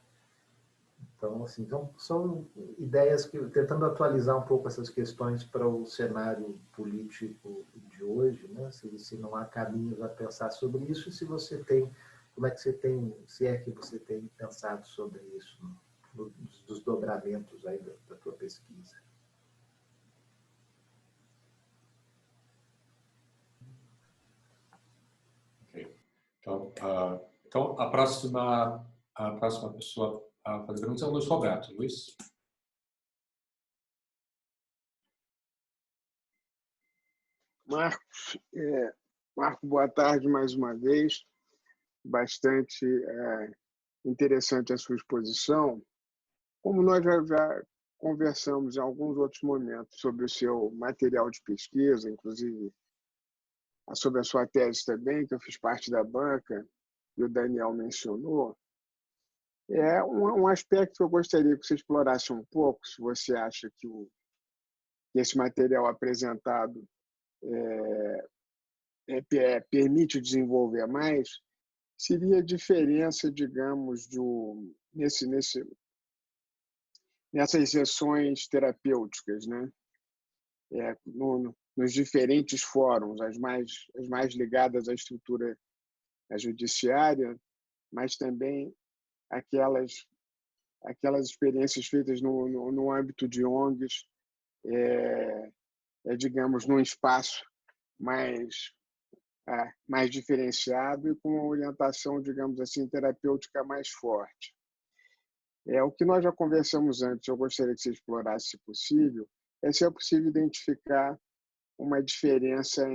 Então, assim, são ideias que, tentando atualizar um pouco essas questões para o cenário político de hoje, né? Se não há caminhos a pensar sobre isso, se você tem, como é que você tem, se é que você tem pensado sobre isso, dos dobramentos aí da tua pesquisa. Ok. Então a próxima pessoa a fazer perguntas é o Luiz Roberto. Luiz? Marco, boa tarde mais uma vez. Bastante interessante a sua exposição. Como nós já conversamos em alguns outros momentos sobre o seu material de pesquisa, inclusive sobre a sua tese também, que eu fiz parte da banca, e o Daniel mencionou, é um aspecto que eu gostaria que você explorasse um pouco, se você acha que esse material apresentado permite desenvolver mais, seria a diferença, digamos, nessas sessões terapêuticas, né? Nos diferentes fóruns, as mais ligadas à estrutura judiciária, mas também aquelas experiências feitas no âmbito de ONGs, digamos, num espaço mais diferenciado e com uma orientação, digamos assim, terapêutica mais forte. O que nós já conversamos antes, eu gostaria que você explorasse, se possível, se é possível identificar uma diferença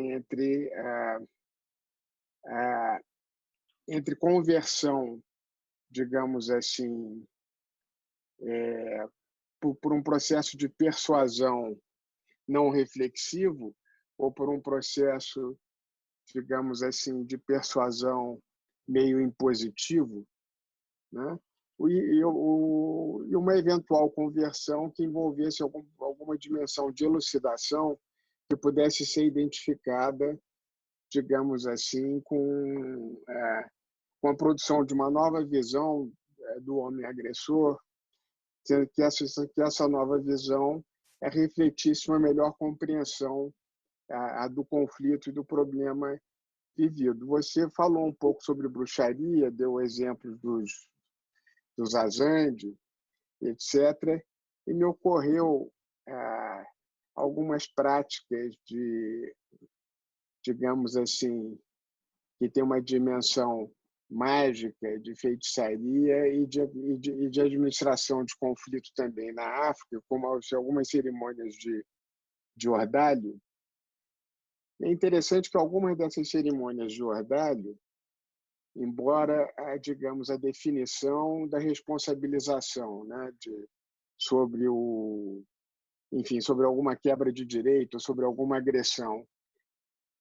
entre conversão, digamos assim, por um processo de persuasão não reflexivo ou por um processo, digamos assim, de persuasão meio impositivo, né? E uma eventual conversão que envolvesse alguma dimensão de elucidação que pudesse ser identificada, digamos assim, com a produção de uma nova visão do homem agressor, que essa nova visão refletisse uma melhor compreensão do conflito e do problema vivido. Você falou um pouco sobre bruxaria, deu exemplos dos Azande, etc. E me ocorreu algumas práticas digamos assim, que tem uma dimensão mágica, de feitiçaria e de administração de conflito também na África, como algumas cerimônias de ordalho. É interessante que algumas dessas cerimônias de ordalho, embora, digamos, a definição da responsabilização, né, sobre alguma quebra de direito, sobre alguma agressão,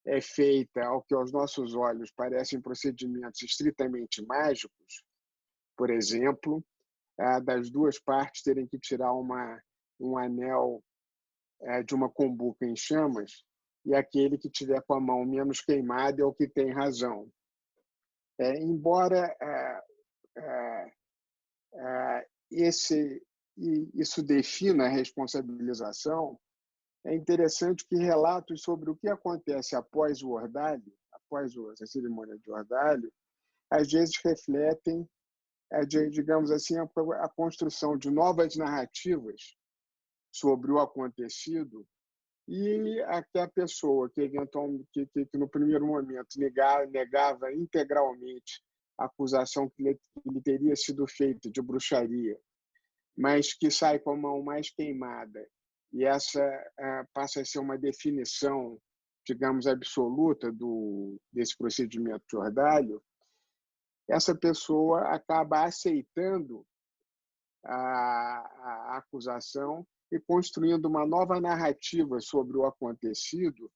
é feita ao que aos nossos olhos parecem procedimentos estritamente mágicos, por exemplo, das duas partes terem que tirar um anel de uma cumbuca em chamas, e aquele que tiver com a mão menos queimada é o que tem razão. Embora isso defina a responsabilização, é interessante que relatos sobre o que acontece após o ordalho, após a cerimônia de ordalho, às vezes refletem, digamos assim, a construção de novas narrativas sobre o acontecido, e até a pessoa que eventualmente, que no primeiro momento negava integralmente a acusação que lhe teria sido feita de bruxaria, mas que sai com a mão mais queimada, e essa passa a ser uma definição, digamos, absoluta desse procedimento de ordalho, essa pessoa acaba aceitando a acusação e construindo uma nova narrativa sobre o acontecido,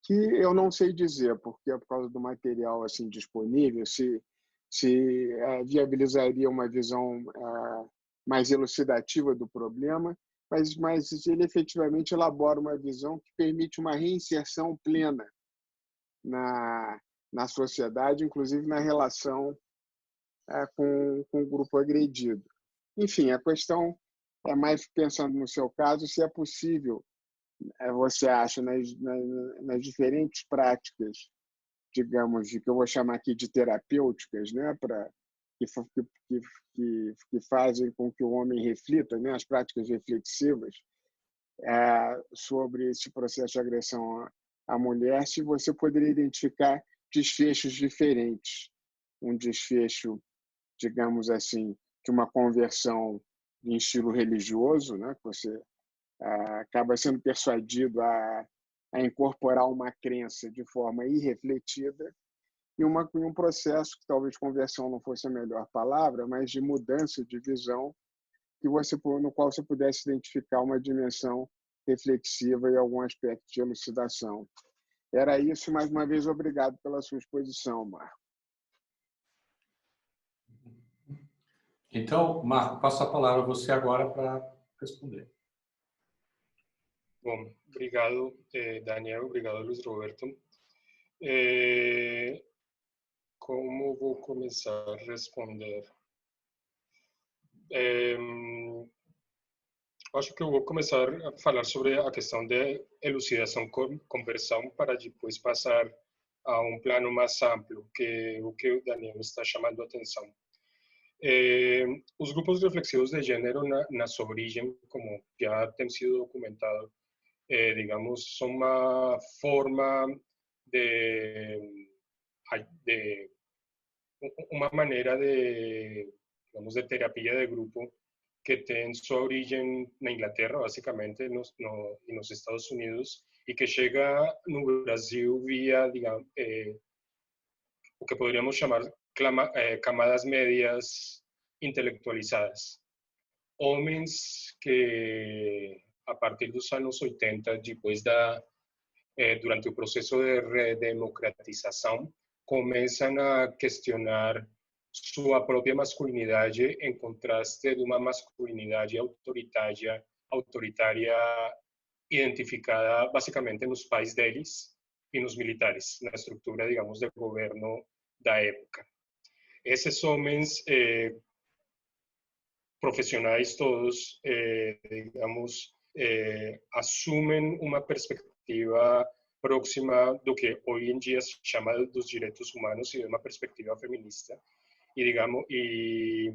que eu não sei dizer, porque é por causa do material assim disponível, se viabilizaria uma visão mais elucidativa do problema, mas ele efetivamente elabora uma visão que permite uma reinserção plena na sociedade, inclusive na relação com o grupo agredido. Enfim, a questão é mais pensando no seu caso, se é possível, você acha, nas diferentes práticas, digamos, que eu vou chamar aqui de terapêuticas, né, que fazem com que o homem reflita, né, as práticas reflexivas, sobre esse processo de agressão à mulher, se você poderia identificar desfechos diferentes. Um desfecho, digamos assim, de uma conversão em estilo religioso, né, que você acaba sendo persuadido a incorporar uma crença de forma irrefletida, e um processo que talvez conversão não fosse a melhor palavra, mas de mudança de visão, no qual você pudesse identificar uma dimensão reflexiva e algum aspecto de elucidação. Era isso, mais uma vez, obrigado pela sua exposição, Marco. Então, Marco, passo a palavra a você agora para responder. Bom, obrigado, Daniel, obrigado, Luiz Roberto. Como vou começar a responder? Acho que eu vou começar a falar sobre a questão de elucidação conversão para depois passar a um plano mais amplo, que o que o Daniel está chamando a atenção. Os grupos reflexivos de gênero na sua origem, como já tem sido documentado, digamos, são uma forma uma maneira digamos, de terapia de grupo que tem sua origem na Inglaterra, basicamente, e nos Estados Unidos, e que chega no Brasil via, digamos, o que poderíamos chamar camadas médias intelectualizadas. Homens que, a partir dos anos 80, depois durante o processo de redemocratização, começam a questionar sua própria masculinidade em contraste de uma masculinidade autoritária identificada basicamente nos pais deles e nos militares, na estrutura, digamos, de governo da época. Esses homens profissionais todos, digamos, assumem uma perspectiva próxima do que hoje em dia se chama dos direitos humanos e de uma perspectiva feminista. E, digamos, e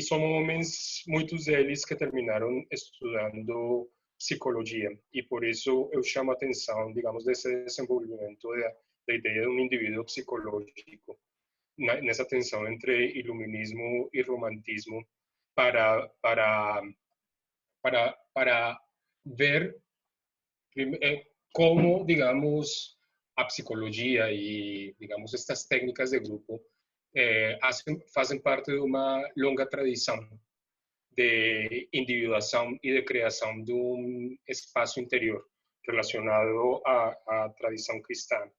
são homens, muitos deles, que terminaram estudando psicologia. E por isso eu chamo a atenção, digamos, desse desenvolvimento da ideia de um indivíduo psicológico, nessa tensão entre iluminismo e romantismo, para ver como, digamos, a psicologia e, digamos, estas técnicas de grupo fazem parte de uma longa tradição de individuação e de criação de um espaço interior relacionado à tradição cristã.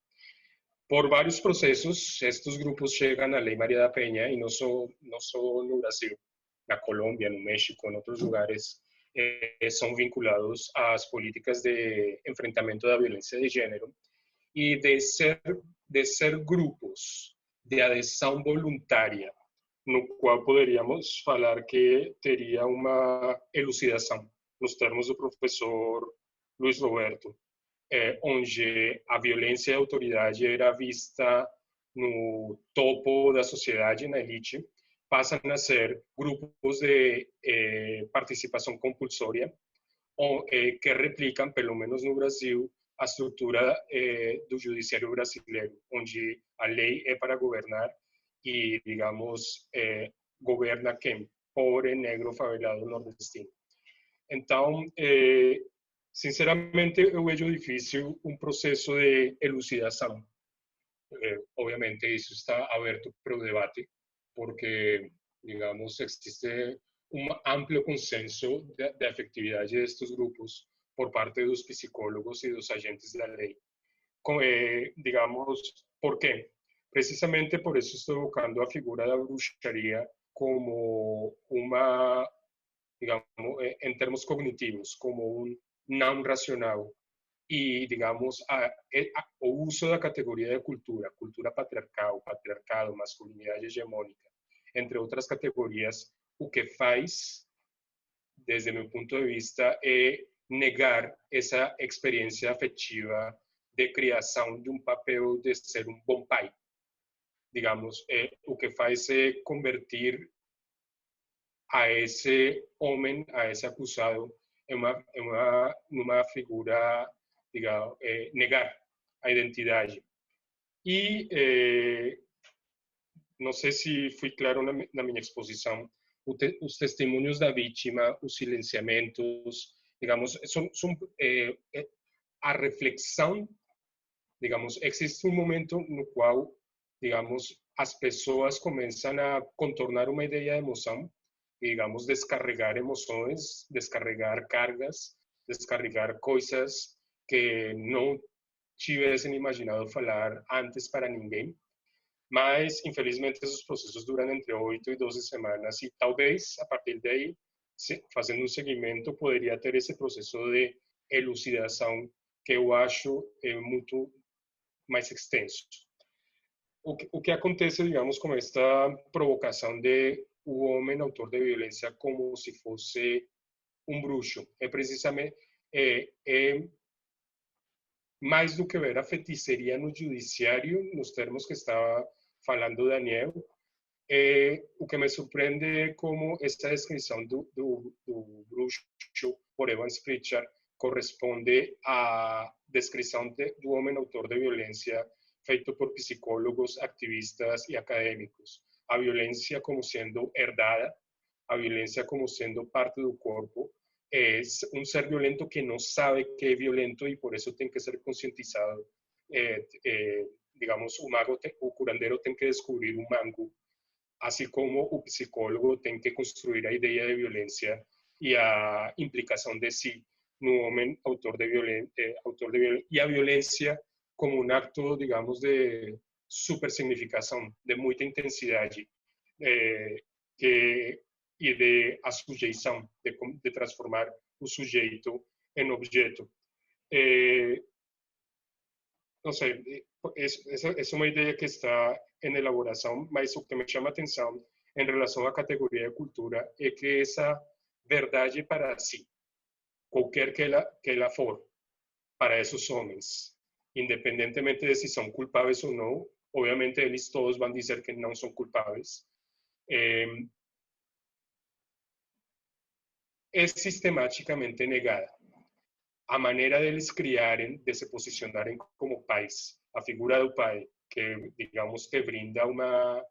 Por vários processos, estes grupos chegam à Lei Maria da Penha, e não só no Brasil, na Colômbia, no México, em outros lugares, são vinculados às políticas de enfrentamento da violência de gênero e de ser grupos de adesão voluntária, no qual poderíamos falar que teria uma elucidação, nos termos do professor Luiz Roberto, onde a violência e a autoridade era vista no topo da sociedade, na elite, passam a ser grupos de participação compulsória, que replicam, pelo menos no Brasil, a estrutura do judiciário brasileiro, onde a lei é para governar e, digamos, governa quem? Pobre, negro, favelado, nordestino. Então, sinceramente, eu vejo difícil um processo de elucidação. Obviamente, isso está aberto para o debate, porque, digamos, existe um amplo consenso da efetividade destes grupos por parte dos psicólogos e dos agentes da lei. Digamos, ¿por quê? Precisamente por isso estou evocando a figura da bruxaria como uma, digamos, em termos cognitivos, como um não racional. E, digamos, o uso da categoria de cultura patriarcal, patriarcado, masculinidade hegemônica, entre outras categorias, o que faz, desde meu ponto de vista, é negar essa experiência afetiva de criação de um papel de ser um bom pai. Digamos, o que faz é convertir a esse homem, a esse acusado, numa figura, digamos, negar a identidade. E não sei se fui claro na minha exposição, os testemunhos da vítima, os silenciamentos, digamos, são a reflexão digamos, existe um momento no qual, digamos, as pessoas começam a contornar uma ideia de emoção, digamos, descarregar emoções, descarregar cargas, descarregar coisas que não tivessem imaginado falar antes para ninguém. Mas, infelizmente, esses processos duram entre 8 e 12 semanas e talvez, a partir daí, fazendo um seguimento, poderia ter esse processo de elucidação que eu acho muito mais extenso. O que acontece, digamos, com esta provocação de o homem autor de violência como se fosse um bruxo, é precisamente mais do que ver a feitiçaria no judiciário, nos termos que estava falando Daniel, o que me surpreende é como esta descrição do bruxo por Evans Pritchard corresponde à descrição do homem autor de violência feito por psicólogos, activistas e acadêmicos. A violência como sendo herdada, a violência como sendo parte do corpo, es un ser violento que no sabe que es violento y por eso tiene que ser concientizado. Digamos, o curandero tiene que descubrir un mango, así como o psicólogo tiene que construir la idea de violencia y a implicación de sí no hombre autor de violencia, y a violencia como un acto, digamos, de supersignificación, de mucha intensidad, e de assujeição, de transformar o sujeito em objeto. Não sei, essa é uma ideia que está em elaboração, mas o que me chama a atenção em relação à categoria de cultura é que essa verdade para si, qualquer que ela for, para esses homens, independentemente de se são culpáveis ou não, obviamente eles todos vão dizer que não são culpáveis, é sistematicamente negada. A maneira deles criarem, de se posicionarem como pais, a figura do pai, que, digamos, te brinda uma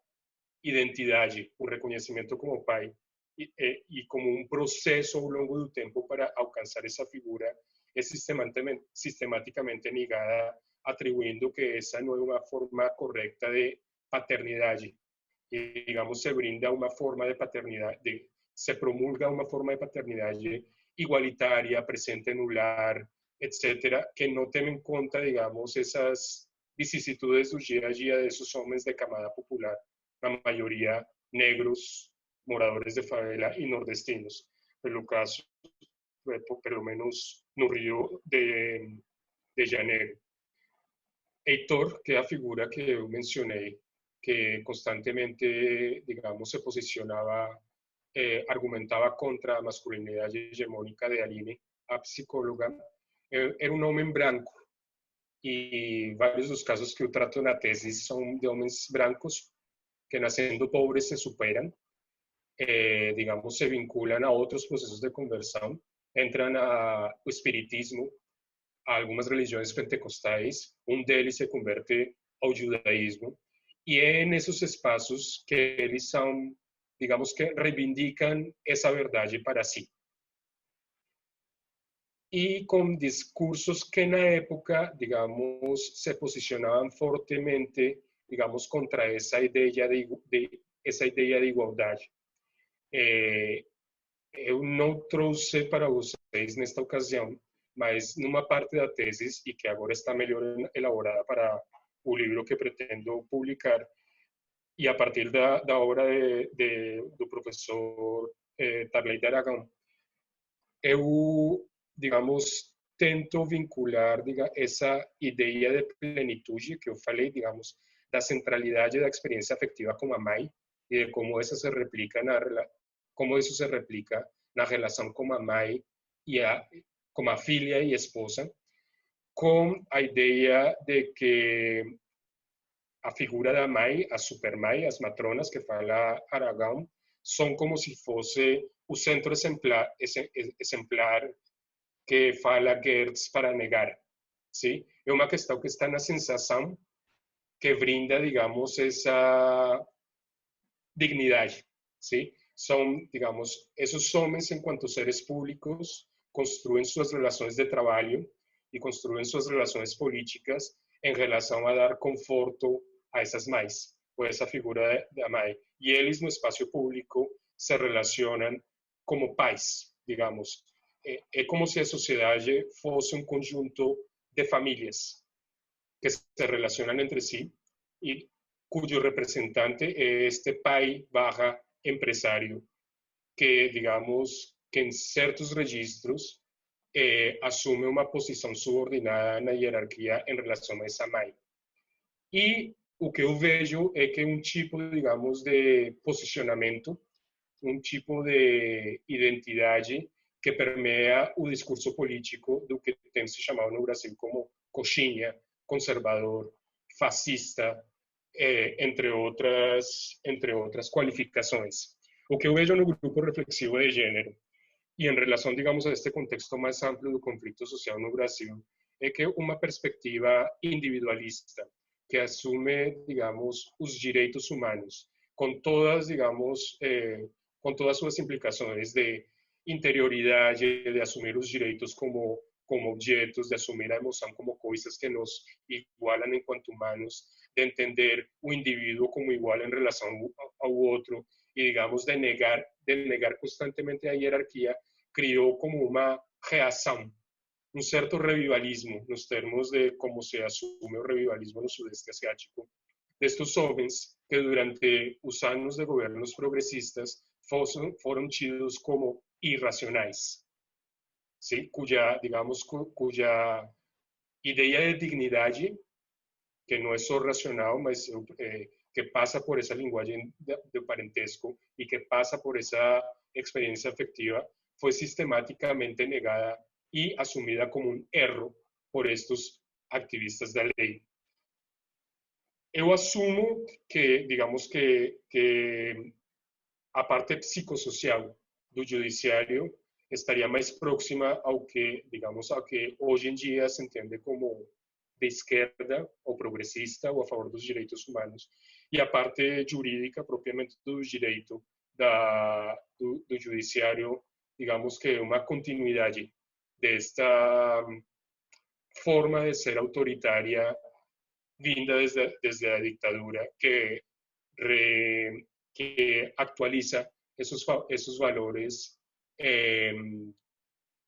identidade, um reconhecimento como pai, e como um processo ao longo do tempo para alcançar essa figura, é sistematicamente negada, atribuindo que essa não é uma forma correta de paternidade. E, digamos, se brinda uma forma de paternidade, se promulga uma forma de paternidade igualitária, presente no lar, etc., que não tem em conta, digamos, essas vicissitudes do dia a dia desses homens de camada popular, na maioria negros, moradores de favela e nordestinos. Pelo caso, pelo menos no Rio de Janeiro. Heitor, que é a figura que eu mencionei, que constantemente, digamos, se posicionava, argumentava contra a masculinidade hegemônica de Aline, a psicóloga, era um homem branco. E vários dos casos que eu trato na tese são de homens brancos que, nascendo pobres, se superam, digamos, se vinculam a outros processos de conversão, entram ao espiritismo, a algumas religiões pentecostais, deles se converte ao judaísmo, e é nesses espaços que eles são, digamos, que reivindicam essa verdade para si. E com discursos que na época, digamos, se posicionavam fortemente, digamos, contra essa ideia de igualdade. Eu não trouxe para vocês nesta ocasião, mas numa parte da tese, e que agora está melhor elaborada para o livro que pretendo publicar, e a partir da obra do professor Tarley de Aragão, eu, digamos, tento vincular essa ideia de plenitude que eu falei, digamos, da centralidade da experiência afetiva com a mãe e de como isso se replica na relação com a mãe e como a filha e esposa, com a ideia de que a figura da mãe, a supermãe, as matronas que fala Aragão, são como se fosse o centro exemplar que fala Gertz para negar. ¿Sí? É uma questão que está na sensação que brinda, digamos, essa dignidade. ¿Sí? São, digamos, esses homens, enquanto seres públicos, construem suas relações de trabalho e construem suas relações políticas em relação a dar conforto a essas mães, ou essa figura da mãe. E eles, no espaço público, se relacionam como pais, digamos. É como se a sociedade fosse um conjunto de famílias que se relacionam entre si e cuyo representante é este pai barra empresário que, digamos, que em certos registros assume uma posição subordinada na hierarquia em relação a essa mãe. E o que eu vejo é que um tipo, digamos, de posicionamento, um tipo de identidade que permeia o discurso político do que tem se chamado no Brasil como coxinha, conservador, fascista, entre outras qualificações. O que eu vejo no grupo reflexivo de gênero e em relação, digamos, a este contexto mais amplo do conflito social no Brasil, é que uma perspectiva individualista que assume, digamos, os direitos humanos com todas, digamos, com todas suas implicações de interioridade, de assumir os direitos como objetos, de assumir a emoção como coisas que nos igualam enquanto humanos, de entender o indivíduo como igual em relação ao outro e, digamos, de negar constantemente a hierarquia, criou como uma reação, um certo revivalismo, nos termos de como se assume o revivalismo no Sudeste Asiático, destes jovens que durante os anos de governos progressistas foram tidos como irracionais, ¿sí? cuya ideia de dignidade, que não é só racional, mas que passa por essa linguagem de parentesco e que passa por essa experiência afectiva, foi sistematicamente negada e assumida como um erro por estes ativistas da lei. Eu assumo que, digamos, que a parte psicossocial do judiciário estaria mais próxima ao que, digamos, ao que hoje em dia se entende como de esquerda ou progressista ou a favor dos direitos humanos. E a parte jurídica, propriamente do direito do judiciário, digamos que é uma continuidade desta forma de ser autoritária vinda desde a ditadura que actualiza esos valores,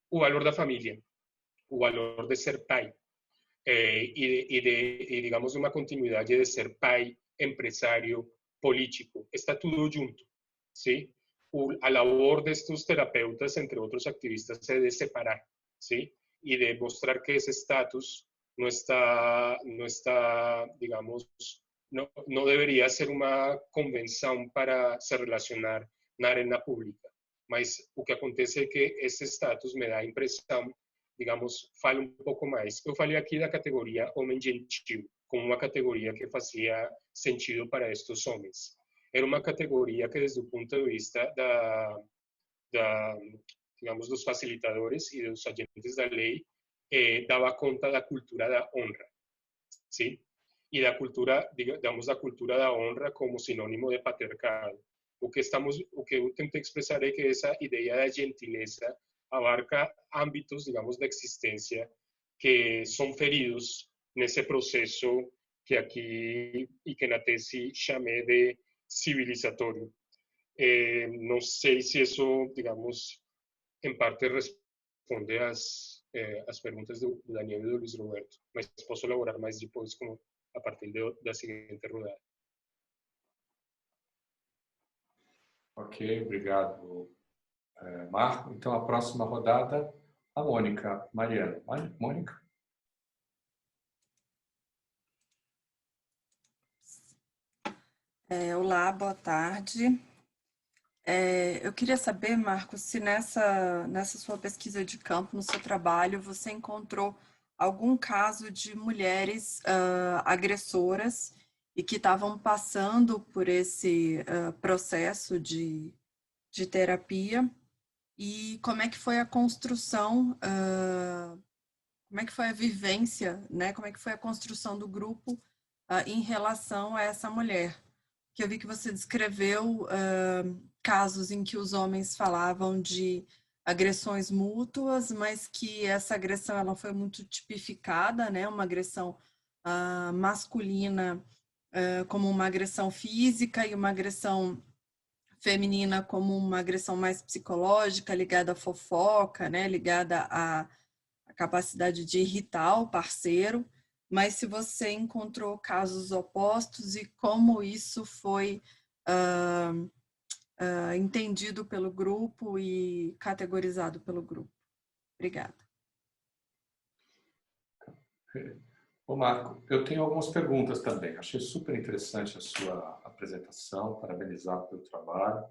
o valor da família, o valor de ser pai, e digamos, uma continuidade de ser pai, empresário, político. Está tudo junto, ¿sí? A labor destes terapeutas, entre outros activistas, é de separar, ¿sí? Y de mostrar que ese estatus no está, digamos, no debería ser uma convenção para se relacionar na arena pública. Mas o que acontece é que esse status me dá a impressão, digamos, fala um pouco mais. Eu falei aqui da categoria homem gentil, como uma categoria que fazia sentido para estes homens. Era uma categoria que, desde o ponto de vista digamos, dos facilitadores e dos agentes da lei, dava conta da cultura da honra, ¿sí? E da cultura, digamos, da cultura da honra como sinônimo de patriarcado. O que eu tento expressar é que essa ideia da gentileza abarca âmbitos, digamos, da existência que são feridos nesse processo que aqui e que na tese chamei de civilizatório. Não sei se isso, digamos, em parte responde às perguntas do Daniel e do Luiz Roberto, mas posso elaborar mais depois a partir da seguinte rodada. Ok, obrigado, Marco. Então, a próxima rodada, a Mônica. Mariana. Mônica? Olá, boa tarde. Eu queria saber, Marcos, se nessa sua pesquisa de campo, no seu trabalho, você encontrou algum caso de mulheres agressoras e que estavam passando por esse processo de terapia, e como é que foi a construção, como é que foi a vivência, né? Como é que foi a construção do grupo em relação a essa mulher? Que eu vi que você descreveu casos em que os homens falavam de agressões mútuas, mas que essa agressão ela foi muito tipificada, né? Uma agressão masculina como uma agressão física e uma agressão feminina como uma agressão mais psicológica, ligada à fofoca, né? Ligada à capacidade de irritar o parceiro, mas se você encontrou casos opostos e como isso foi entendido pelo grupo e categorizado pelo grupo. Obrigada. Ô Marco, eu tenho algumas perguntas também. Achei super interessante a sua apresentação, parabenizar pelo trabalho.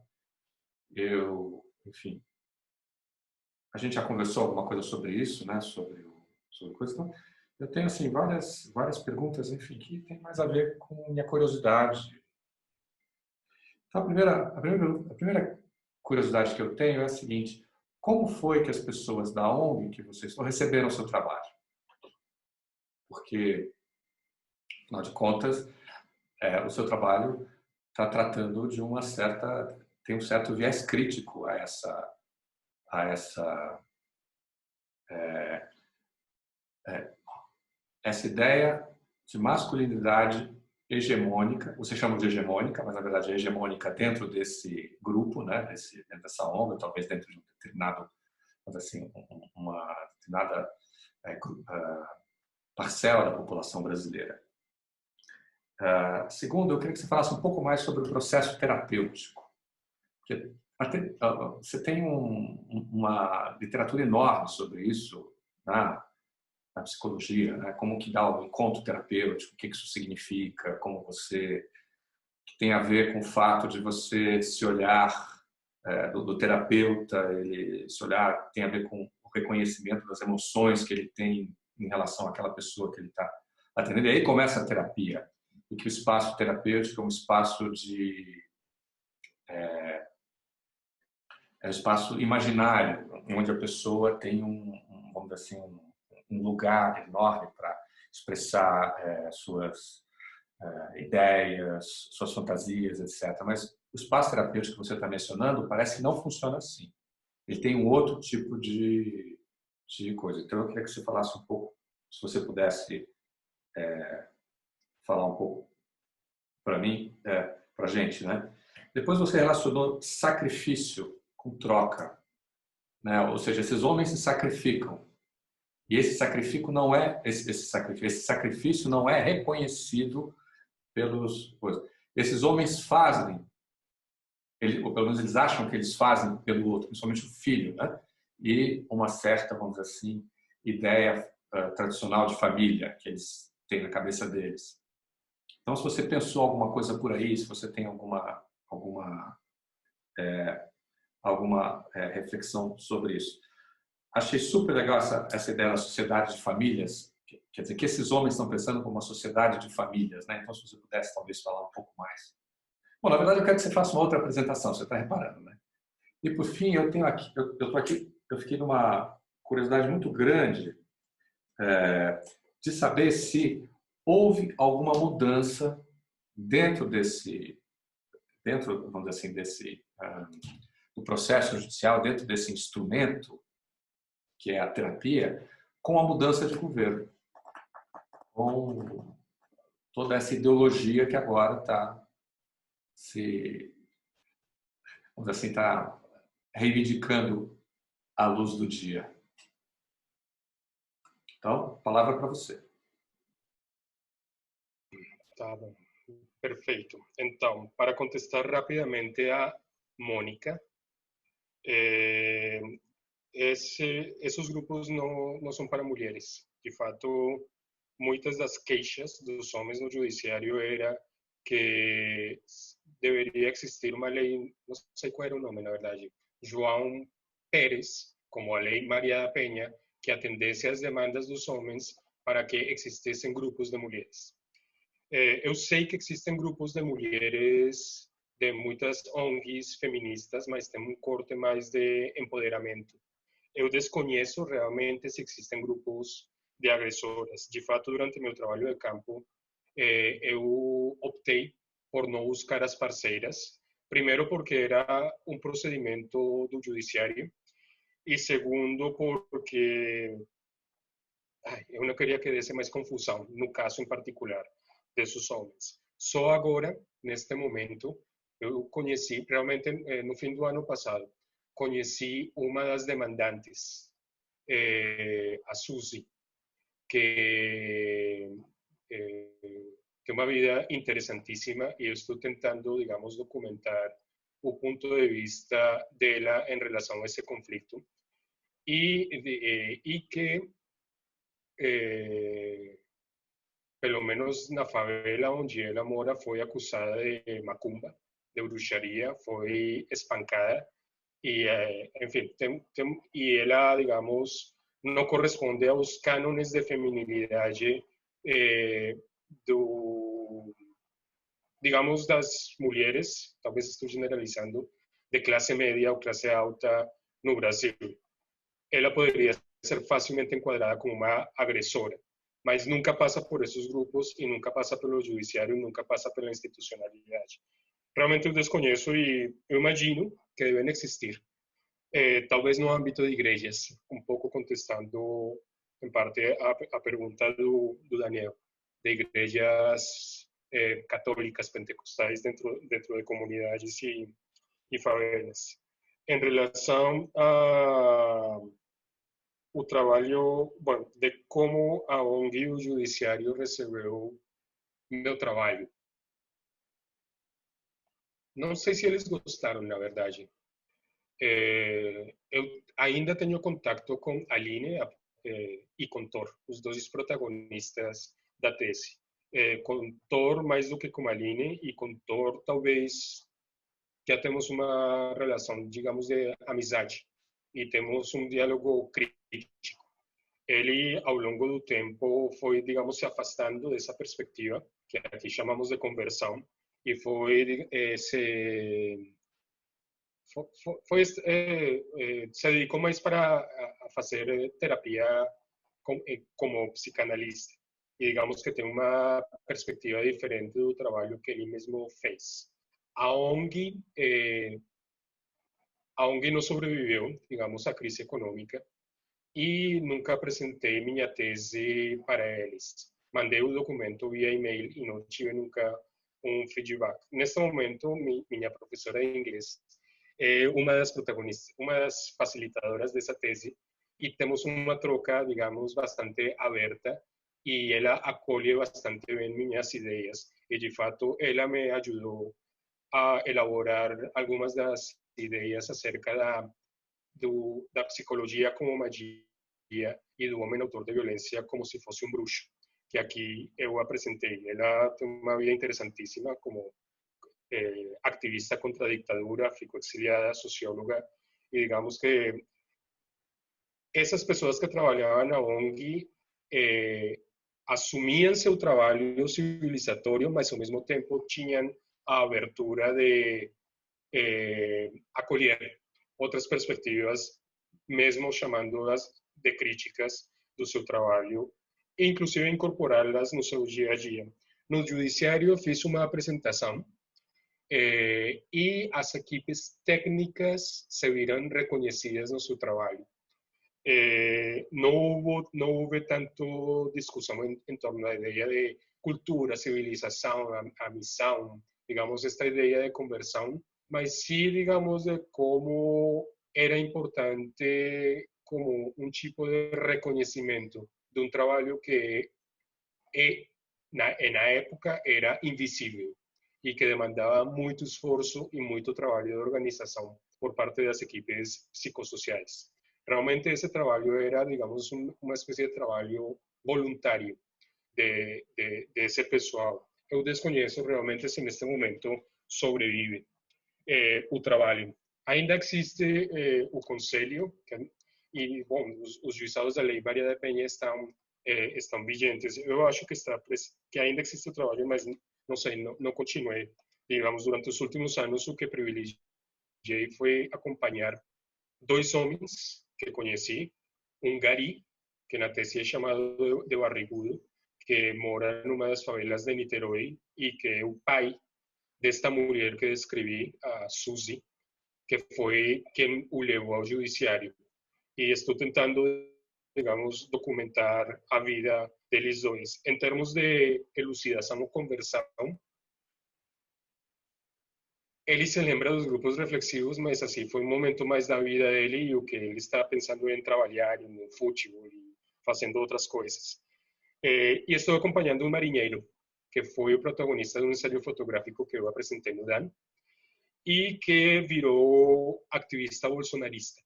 Enfim, a gente já conversou alguma coisa sobre isso, né? Sobre coisa. Então, eu tenho assim várias perguntas, enfim, que tem mais a ver com minha curiosidade. Então, a primeira curiosidade que eu tenho é a seguinte: como foi que as pessoas da ONG que vocês estão receberam o seu trabalho? Porque, afinal de contas, o seu trabalho está tratando de tem um certo viés crítico a essa ideia de masculinidade hegemônica. Você chama de hegemônica, mas na verdade é hegemônica dentro desse grupo, né? Dentro dessa onda, talvez dentro de um determinado, assim, uma determinada parcela da população brasileira. Segundo, eu queria que você falasse um pouco mais sobre o processo terapêutico. Porque você tem uma literatura enorme sobre isso na psicologia, né? Como que dá o encontro terapêutico, o que isso significa, que tem a ver com o fato de você se olhar, do terapeuta, ele se olhar, tem a ver com o reconhecimento das emoções que ele tem em relação àquela pessoa que ele está atendendo. E aí começa a terapia, e que o espaço terapêutico é um espaço um espaço imaginário, onde a pessoa tem vamos dizer assim, um lugar enorme para expressar suas ideias, suas fantasias, etc. Mas o espaço terapêutico que você está mencionando parece que não funciona assim. Ele tem um outro tipo de coisa. Então, eu queria que você falasse um pouco, se você pudesse falar um pouco para mim, para a gente, né? Depois você relacionou sacrifício com troca, né? Ou seja, esses homens se sacrificam. E esse sacrifício não é reconhecido pelos esses homens fazem, ou pelo menos eles acham que eles fazem pelo outro, principalmente o filho, né? E uma certa, vamos dizer assim, ideia tradicional de família que eles têm na cabeça deles. Então, se você pensou alguma coisa por aí, se você tem alguma reflexão sobre isso. Achei super legal essa ideia da sociedade de famílias, quer dizer, que esses homens estão pensando como uma sociedade de famílias, né? Então, se você pudesse talvez falar um pouco mais. Bom, na verdade, eu quero que você faça uma outra apresentação, você está reparando, né? E por fim, eu fiquei numa curiosidade muito grande de saber se houve alguma mudança dentro, vamos dizer assim, do processo judicial, dentro desse instrumento que é a terapia, com a mudança de governo, com toda essa ideologia que agora está vamos dizer assim, está reivindicando a luz do dia. Então, palavra para você. Tá bom. Perfeito. Então, para contestar rapidamente a Mônica, esses grupos não são para mulheres. De fato, muitas das queixas dos homens no judiciário era que deveria existir uma lei, não sei qual era o nome, na verdade, João Pérez, como a Lei Maria da Penha, que atendesse às demandas dos homens para que existissem grupos de mulheres. Eu sei que existem grupos de mulheres de muitas ONGs feministas, mas tem um corte mais de empoderamento. Eu desconheço realmente se existem grupos de agressoras. De fato, durante meu trabalho de campo, eu optei por não buscar as parceiras. Primeiro, porque era um procedimento do judiciário. E segundo, porque eu não queria que desse mais confusão no caso em particular desses homens. Só agora, neste momento, eu conheci, realmente no fim do ano passado, conheci uma das demandantes, a Suzy, que tem uma vida interessantíssima e eu estou tentando, digamos, documentar o ponto de vista dela em relação a esse conflito e que pelo menos na favela onde ela mora, foi acusada de macumba, de bruxaria, foi espancada e, enfim, e ela, digamos, não corresponde aos cânones de feminilidade digamos, das mulheres, talvez estou generalizando, de classe média ou classe alta no Brasil. Ela poderia ser facilmente enquadrada como uma agressora, mas nunca passa por esses grupos e nunca passa pelo judiciário, nunca passa pela institucionalidade. Realmente eu desconheço e eu imagino que devem existir, talvez no âmbito de igrejas, um pouco contestando em parte a pergunta do Daniel, de igrejas católicas pentecostais dentro de comunidades e favelas. Em relação o trabalho, bom, de como a ONG e o judiciário recebeu meu trabalho. Não sei se eles gostaram, na verdade. Eu ainda tenho contato com a Aline e com Thor, os dois protagonistas da tese. Com Thor mais do que com a Aline, e com Thor talvez já temos uma relação, digamos, de amizade e temos um diálogo crítico. Ele, ao longo do tempo, foi, digamos, se afastando dessa perspectiva, que aqui chamamos de conversão, e se dedicou mais para a fazer terapia como psicanalista. E digamos que tem uma perspectiva diferente do trabalho que ele mesmo fez. A ONG não sobreviveu, digamos, à crise econômica, e nunca apresentei minha tese para eles. Mandei o documento via e-mail e não tive nunca um feedback. Neste momento, minha professora de inglês é uma das protagonistas, uma das facilitadoras dessa tese, e temos uma troca, digamos, bastante aberta, e ela acolhe bastante bem minhas ideias. E, de fato, ela me ajudou a elaborar algumas das ideias acerca da psicologia como magia e do homem autor de violência como se fosse um bruxo, que aqui eu apresentei. Ela tem uma vida interessantíssima como activista contra a ditadura, ficou exiliada, socióloga, e digamos que essas pessoas que trabalhavam na ONG assumiam seu trabalho civilizatório, mas ao mesmo tempo tinham a abertura de acolher outras perspectivas, mesmo chamando-as de críticas do seu trabalho, e inclusive incorporá-las no seu dia a dia. No judiciário, fiz uma apresentação e as equipes técnicas se viram reconhecidas no seu trabalho. Não houve tanto discussão em torno da ideia de cultura, civilização, a missão, digamos, esta ideia de conversão, mas sim, digamos, de como era importante como um tipo de reconhecimento de um trabalho que na época era invisível e que demandava muito esforço e muito trabalho de organização por parte das equipes psicossociais. Realmente esse trabalho era, digamos, uma espécie de trabalho voluntário desse pessoal. Eu desconheço realmente se neste momento sobrevive o trabalho. Ainda existe o conselho, e, bom, os juizados da Lei Maria da Penha estão vigentes. Eu acho que ainda existe o trabalho, mas não sei, não continuei. Digamos, durante os últimos anos, o que privilegiei foi acompanhar dois homens que conheci, um gari, que na tese é chamado de barrigudo, que mora numa das favelas de Niterói e que é o pai desta mulher que descrevi, a Suzy, que foi quem o levou ao judiciário. E estou tentando digamos, documentar a vida deles dois. Em termos de elucidação ou conversão, ele se lembra dos grupos reflexivos, mas assim, foi um momento mais da vida dele e o que ele estava pensando em trabalhar no futebol e fazendo outras coisas. E estou acompanhando um marinheiro, que foi o protagonista de um ensaio fotográfico que eu apresentei no DAN, e que virou ativista bolsonarista.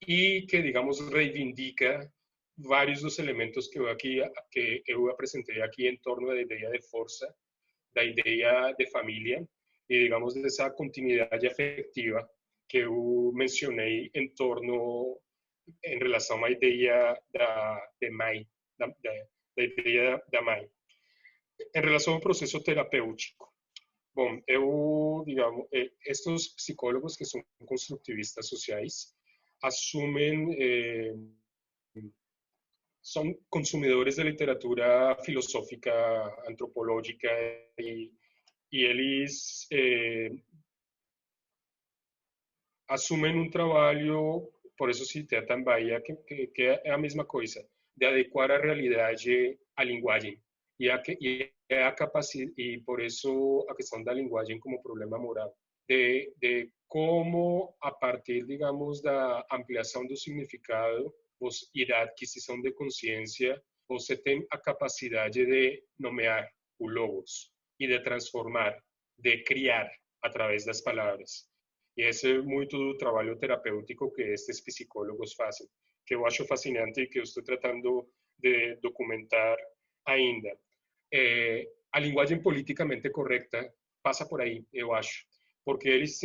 E que, digamos, reivindica vários dos elementos que eu apresentei aqui em torno da ideia de força, da ideia de família e, digamos, dessa continuidade afetiva que eu mencionei em relação à ideia de mãe, da ideia da mãe. Em relação ao processo terapêutico, bom, digamos, estes psicólogos que são construtivistas sociais assumem, são consumidores de literatura filosófica, antropológica e eles assumem um trabalho, por isso citei a Tambaia, que é a mesma coisa, de adequar a realidade à linguagem. E por isso a questão da linguagem como problema moral, de como, a partir, digamos, da ampliação do significado e da aquisição de consciência, você tem a capacidade de nomear o logos e de transformar, de criar através das palavras. E esse é muito do trabalho terapêutico que estes psicólogos fazem, que eu acho fascinante e que eu estou tratando de documentar ainda. A linguagem politicamente correta passa por aí, eu acho, porque eles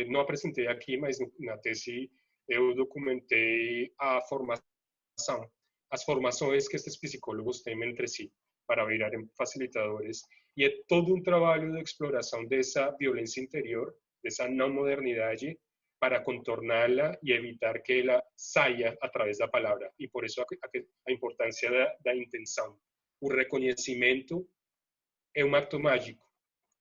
não apresentei aqui, mas na tese eu documentei a formação, as formações que estes psicólogos têm entre si para virarem facilitadores, e é todo um trabalho de exploração dessa violência interior, dessa não modernidade, para contorná-la e evitar que ela saia através da palavra, e por isso a importância da intenção. O reconhecimento é um acto mágico.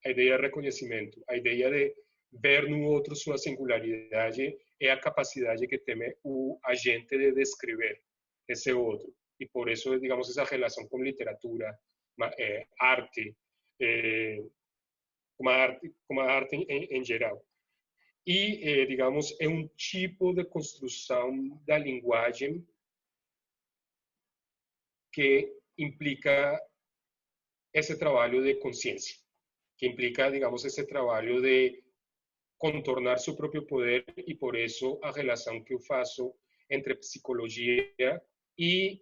A ideia de reconhecimento, a ideia de ver no outro sua singularidade é a capacidade que tem o agente de descrever esse outro. E por isso, digamos, essa relação com literatura, arte, como a arte em geral. E, digamos, é um tipo de construção da linguagem que implica esse trabalho de consciência, que implica, digamos, esse trabalho de contornar seu próprio poder, e por isso a relação que eu faço entre psicologia e,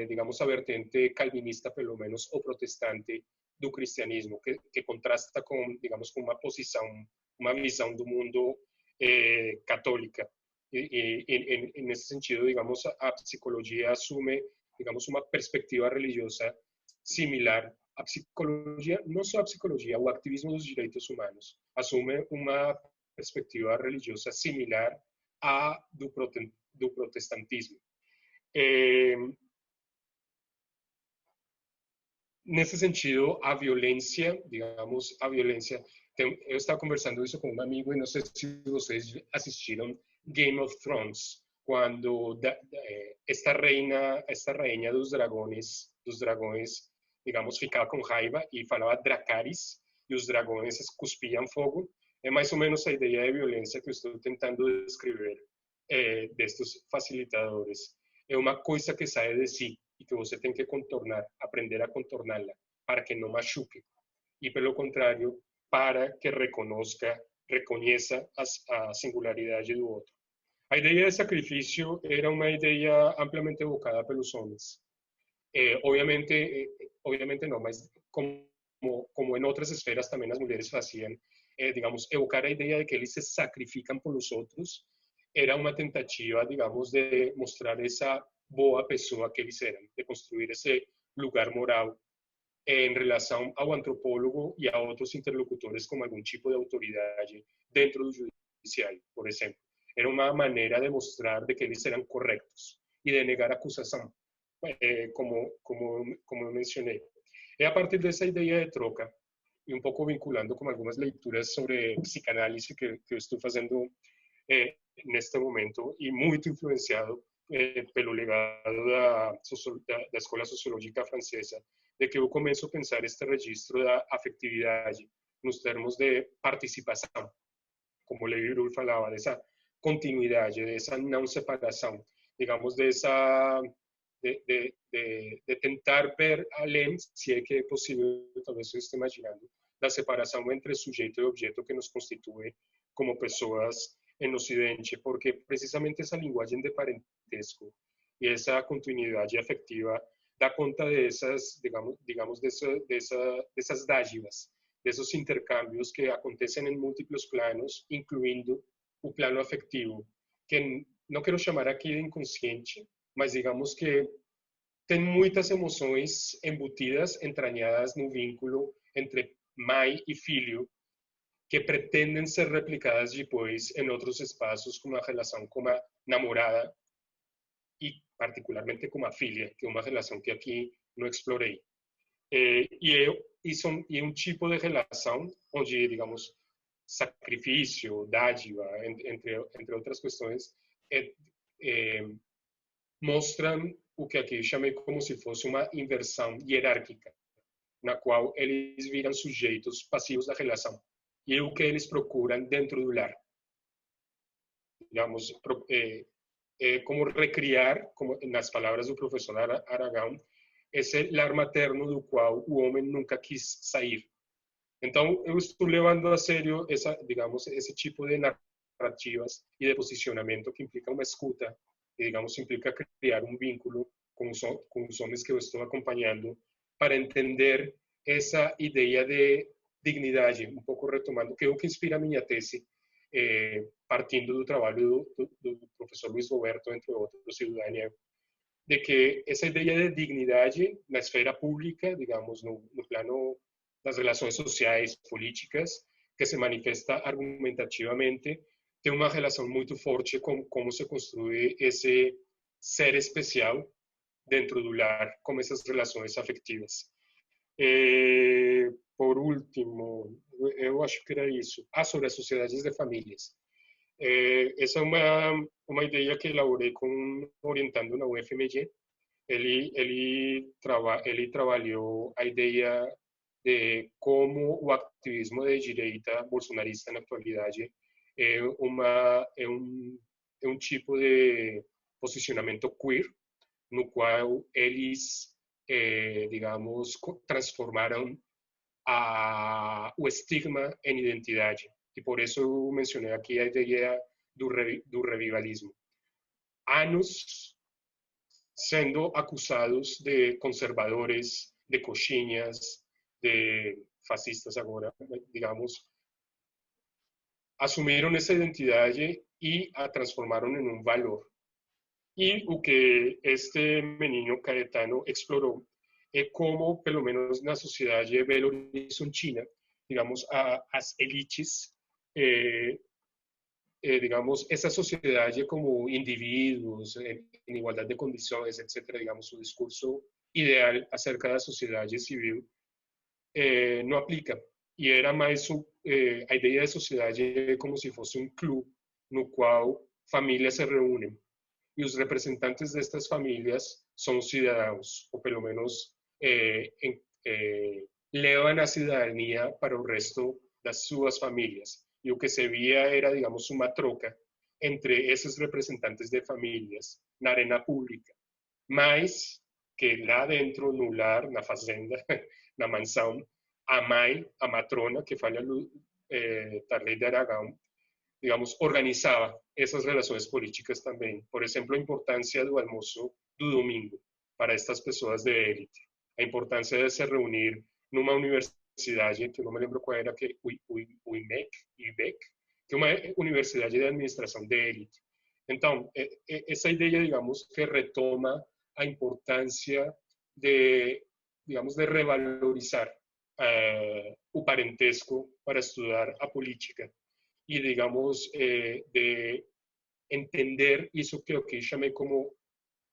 digamos, a vertente calvinista, pelo menos, ou protestante do cristianismo, que contrasta com, digamos, com uma visão do mundo católica. E nesse sentido, digamos, a psicologia assume, digamos, uma perspectiva religiosa similar. A psicologia, não só a psicologia, o ativismo dos direitos humanos assume uma perspectiva religiosa similar à do protestantismo. Nesse sentido, a violência, digamos, eu estava conversando isso com um amigo e não sei se vocês assistiram Game of Thrones, quando esta rainha dos dragões, digamos, ficava com raiva e falava Dracarys, e os dragões cuspiam fogo. É mais ou menos a ideia de violência que eu estou tentando descrever destes facilitadores. É uma coisa que sai de si e que você tem que contornar, aprender a contorná-la, para que não machuque. E, pelo contrário, para que reconheça a singularidade do outro. A ideia de sacrifício era uma ideia amplamente evocada pelos homens. Obviamente não, mas como em outras esferas também as mulheres faziam, digamos, evocar a ideia de que eles se sacrificam pelos outros era uma tentativa, digamos, de mostrar essa boa pessoa que eles eram, de construir esse lugar moral em relação ao antropólogo e a outros interlocutores como algum tipo de autoridade dentro do judiciário, por exemplo. Era uma maneira de mostrar de que eles eram corretos e de negar a acusação, como eu mencionei. É a partir dessa ideia de troca, e um pouco vinculando com algumas leituras sobre psicanálise que eu estou fazendo neste momento, e muito influenciado pelo legado da Escola Sociológica Francesa, de que eu começo a pensar este registro da afetividade nos termos de participação, como o Levi-Rulf falava, dessa continuidade, dessa não separação, digamos, dessa de tentar ver além, se é que é possível, talvez eu esteja imaginando, da separação entre sujeito e objeto que nos constitui como pessoas em Ocidente, porque precisamente essa linguagem de parentesco e essa continuidade afetiva dá conta dessas, digamos dessas dádivas, desses intercâmbios que acontecem em múltiplos planos, incluindo o plano afetivo, que não quero chamar aqui de inconsciente, mas digamos que tem muitas emoções embutidas, entranhadas no vínculo entre mãe e filho, que pretendem ser replicadas depois em outros espaços, como a relação com a namorada e particularmente com a filha, que é uma relação que aqui não explorei. E um tipo de relação onde, digamos, sacrifício, dádiva, entre outras questões, mostram o que aqui chamei como se fosse uma inversão hierárquica, na qual eles viram sujeitos passivos da relação. E é o que eles procuram dentro do lar. Digamos, como recriar, como nas palavras do professor Aragão, esse lar materno do qual o homem nunca quis sair. Então, eu estou levando a sério esse tipo de narrativas e de posicionamento que implica uma escuta, e, digamos, implica criar um vínculo com os homens que eu estou acompanhando para entender essa ideia de dignidade, um pouco retomando, que é o que inspira a minha tese, partindo do trabalho do professor Luiz Roberto, entre outros, e do Daniel, de que essa ideia de dignidade na esfera pública, digamos, no plano das relações sociais, políticas, que se manifesta argumentativamente, tem uma relação muito forte com como se construi esse ser especial dentro do lar, com essas relações afetivas. Por último, eu acho que era isso. Sobre as sociedades de famílias. Essa é uma ideia que elaborei orientando na UFMG. Ele trabalhou a ideia de como o ativismo de direita bolsonarista na atualidade é um tipo de posicionamento queer, no qual eles, digamos, transformaram o estigma em identidade. E por isso eu mencionei aqui a ideia do revivalismo. Anos sendo acusados de conservadores, de coxinhas, de fascistas agora, digamos, assumiram essa identidade e a transformaram em um valor. E o que este menino Caetano explorou é como, pelo menos na sociedade belo-horizontina, digamos, as elites, digamos, essa sociedade como indivíduos, em igualdade de condições, etc., digamos, o discurso ideal acerca da sociedade civil não aplica. E era mais a ideia de sociedade como se fosse um clube no qual famílias se reúnem. E os representantes destas famílias são cidadãos, ou pelo menos levam a cidadania para o resto das suas famílias. E o que se via era, digamos, uma troca entre esses representantes de famílias na arena pública. Mas que lá dentro, no lar, na fazenda, na mansão, a mãe, a matrona, que fala Tarley de Aragão, digamos, organizava essas relações políticas também. Por exemplo, a importância do almoço do domingo para estas pessoas de élite. A importância de se reunir numa universidade, que eu não me lembro qual era, que o IBEC, que é uma universidade de administração de élite. Então, essa ideia, digamos, que retoma a importância de, digamos, de revalorizar o parentesco para estudar a política e, digamos, de entender isso que eu chamei como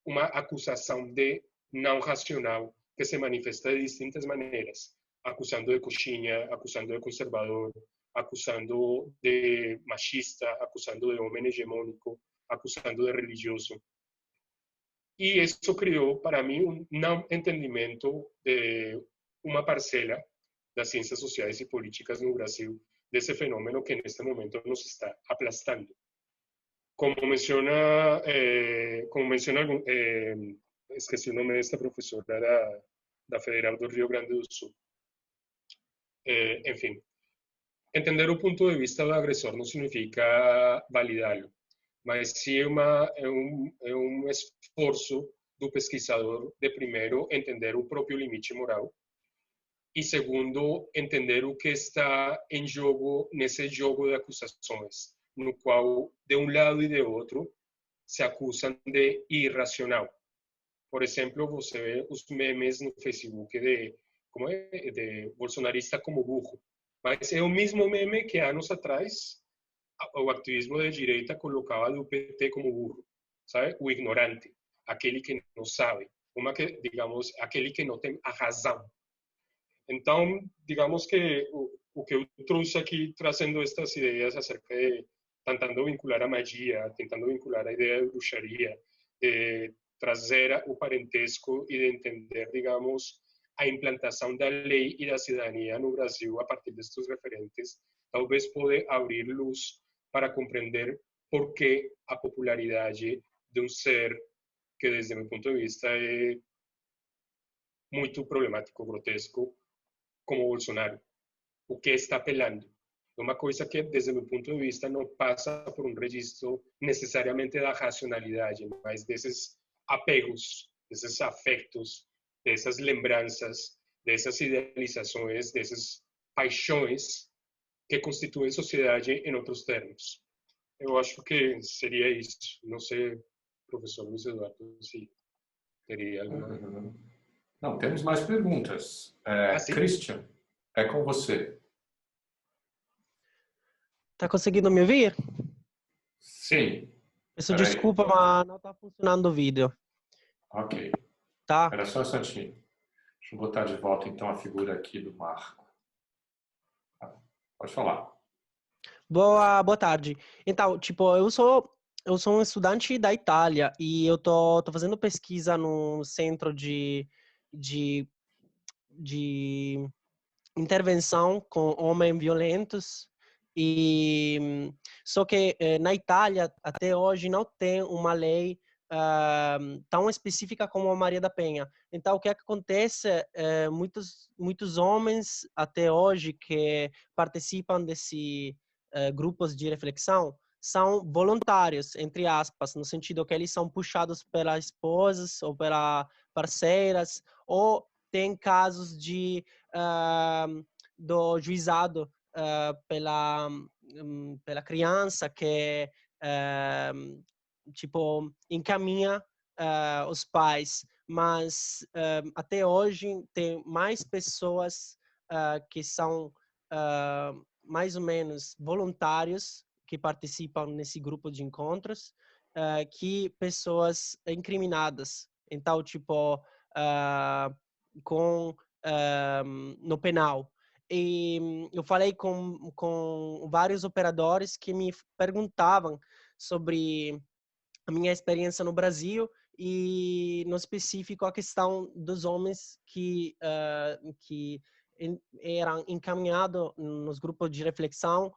uma acusação de não racional que se manifesta de distintas maneiras, acusando de coxinha, acusando de conservador, acusando de machista, acusando de homem hegemônico, acusando de religioso. E isso criou, para mim, não entendimento de uma parcela das ciências sociais e políticas no Brasil desse fenômeno que neste momento nos está aplastando. Como menciona esqueci o nome desta professora da Federal do Rio Grande do Sul. Enfim, entender o ponto de vista do agressor não significa validá-lo, mas sim é um esforço do pesquisador de, primeiro, entender o próprio limite moral e, segundo, entender o que está em jogo nesse jogo de acusações, no qual, de um lado e de outro, se acusam de irracional. Por exemplo, você vê os memes no Facebook de bolsonarista como burro, mas é o mesmo meme que anos atrás o ativismo de direita colocava do PT como burro, sabe? O ignorante, aquele que não sabe, digamos, aquele que não tem a razão. Então, digamos que o que eu trouxe aqui, trazendo estas ideias acerca de tentando vincular a magia, tentando vincular a ideia de bruxaria, de trazer o parentesco e de entender, digamos, a implantação da lei e da cidadania no Brasil a partir destes referentes, talvez pode abrir luz para compreender por que a popularidade de um ser que, desde meu ponto de vista, é muito problemático, grotesco, como Bolsonaro. O que está apelando? É uma coisa que, desde meu ponto de vista, não passa por um registro necessariamente da racionalidade, mas desses apegos, desses afetos, dessas lembranças, dessas idealizações, dessas paixões que constituem sociedade em outros termos. Eu acho que seria isso. Não sei, professor Luiz Eduardo, se teria alguma... Não, temos mais perguntas. Christian, é com você. Tá conseguindo me ouvir? Sim. Peço desculpa, mas não tá funcionando o vídeo. Ok. Tá? Era só um instantinho. Deixa eu botar de volta, então, a figura aqui do Marco. Pode falar. Boa tarde. Então, tipo, eu sou um estudante da Itália e eu tô fazendo pesquisa no centro de intervenção com homens violentos e só que na Itália até hoje não tem uma lei tão específica como a Maria da Penha. Então o que acontece muitos homens até hoje que participam desse grupos de reflexão são voluntários, entre aspas, no sentido que eles são puxados pelas esposas ou pelas parceiras, ou tem casos do juizado pela criança que tipo encaminha os pais, mas até hoje tem mais pessoas que são mais ou menos voluntários que participam nesse grupo de encontros que pessoas incriminadas. Então, tipo, no penal. E eu falei com vários operadores que me perguntavam sobre a minha experiência no Brasil e, no específico, a questão dos homens que eram encaminhados nos grupos de reflexão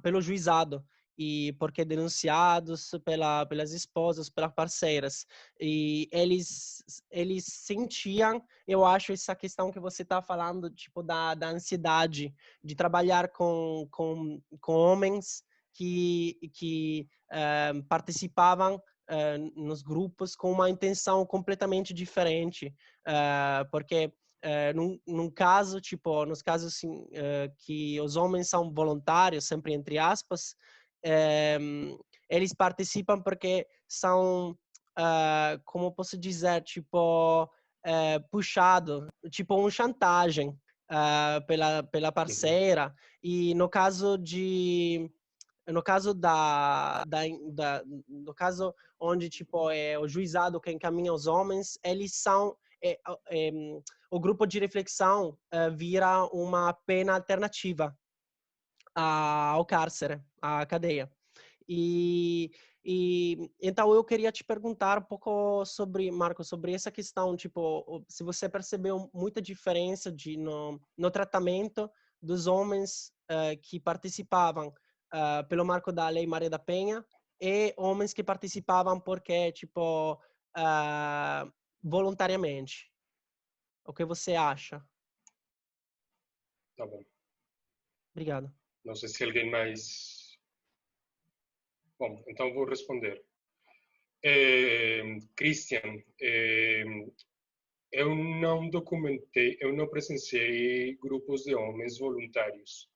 pelo juizado e porque denunciados pelas esposas, pelas parceiras. E eles sentiam, eu acho, essa questão que você está falando, tipo, da ansiedade de trabalhar com homens que participavam nos grupos com uma intenção completamente diferente, porque num caso, tipo, nos casos assim, que os homens são voluntários, sempre entre aspas, eles participam porque são, como posso dizer, tipo, puxado, tipo, uma chantagem pela parceira. E no caso no caso onde tipo é o juizado que encaminha os homens, eles são o grupo de reflexão vira uma pena alternativa ao cárcere, à cadeia. E E então eu queria te perguntar um pouco sobre, Marcos, sobre essa questão, tipo, se você percebeu muita diferença no tratamento dos homens que participavam pelo marco da Lei Maria da Penha e homens que participavam porque, tipo, voluntariamente. O que você acha? Tá bom. Obrigado. Não sei se alguém mais... Bom, então vou responder. Christian, eu não documentei, eu não presenciei grupos de homens voluntários.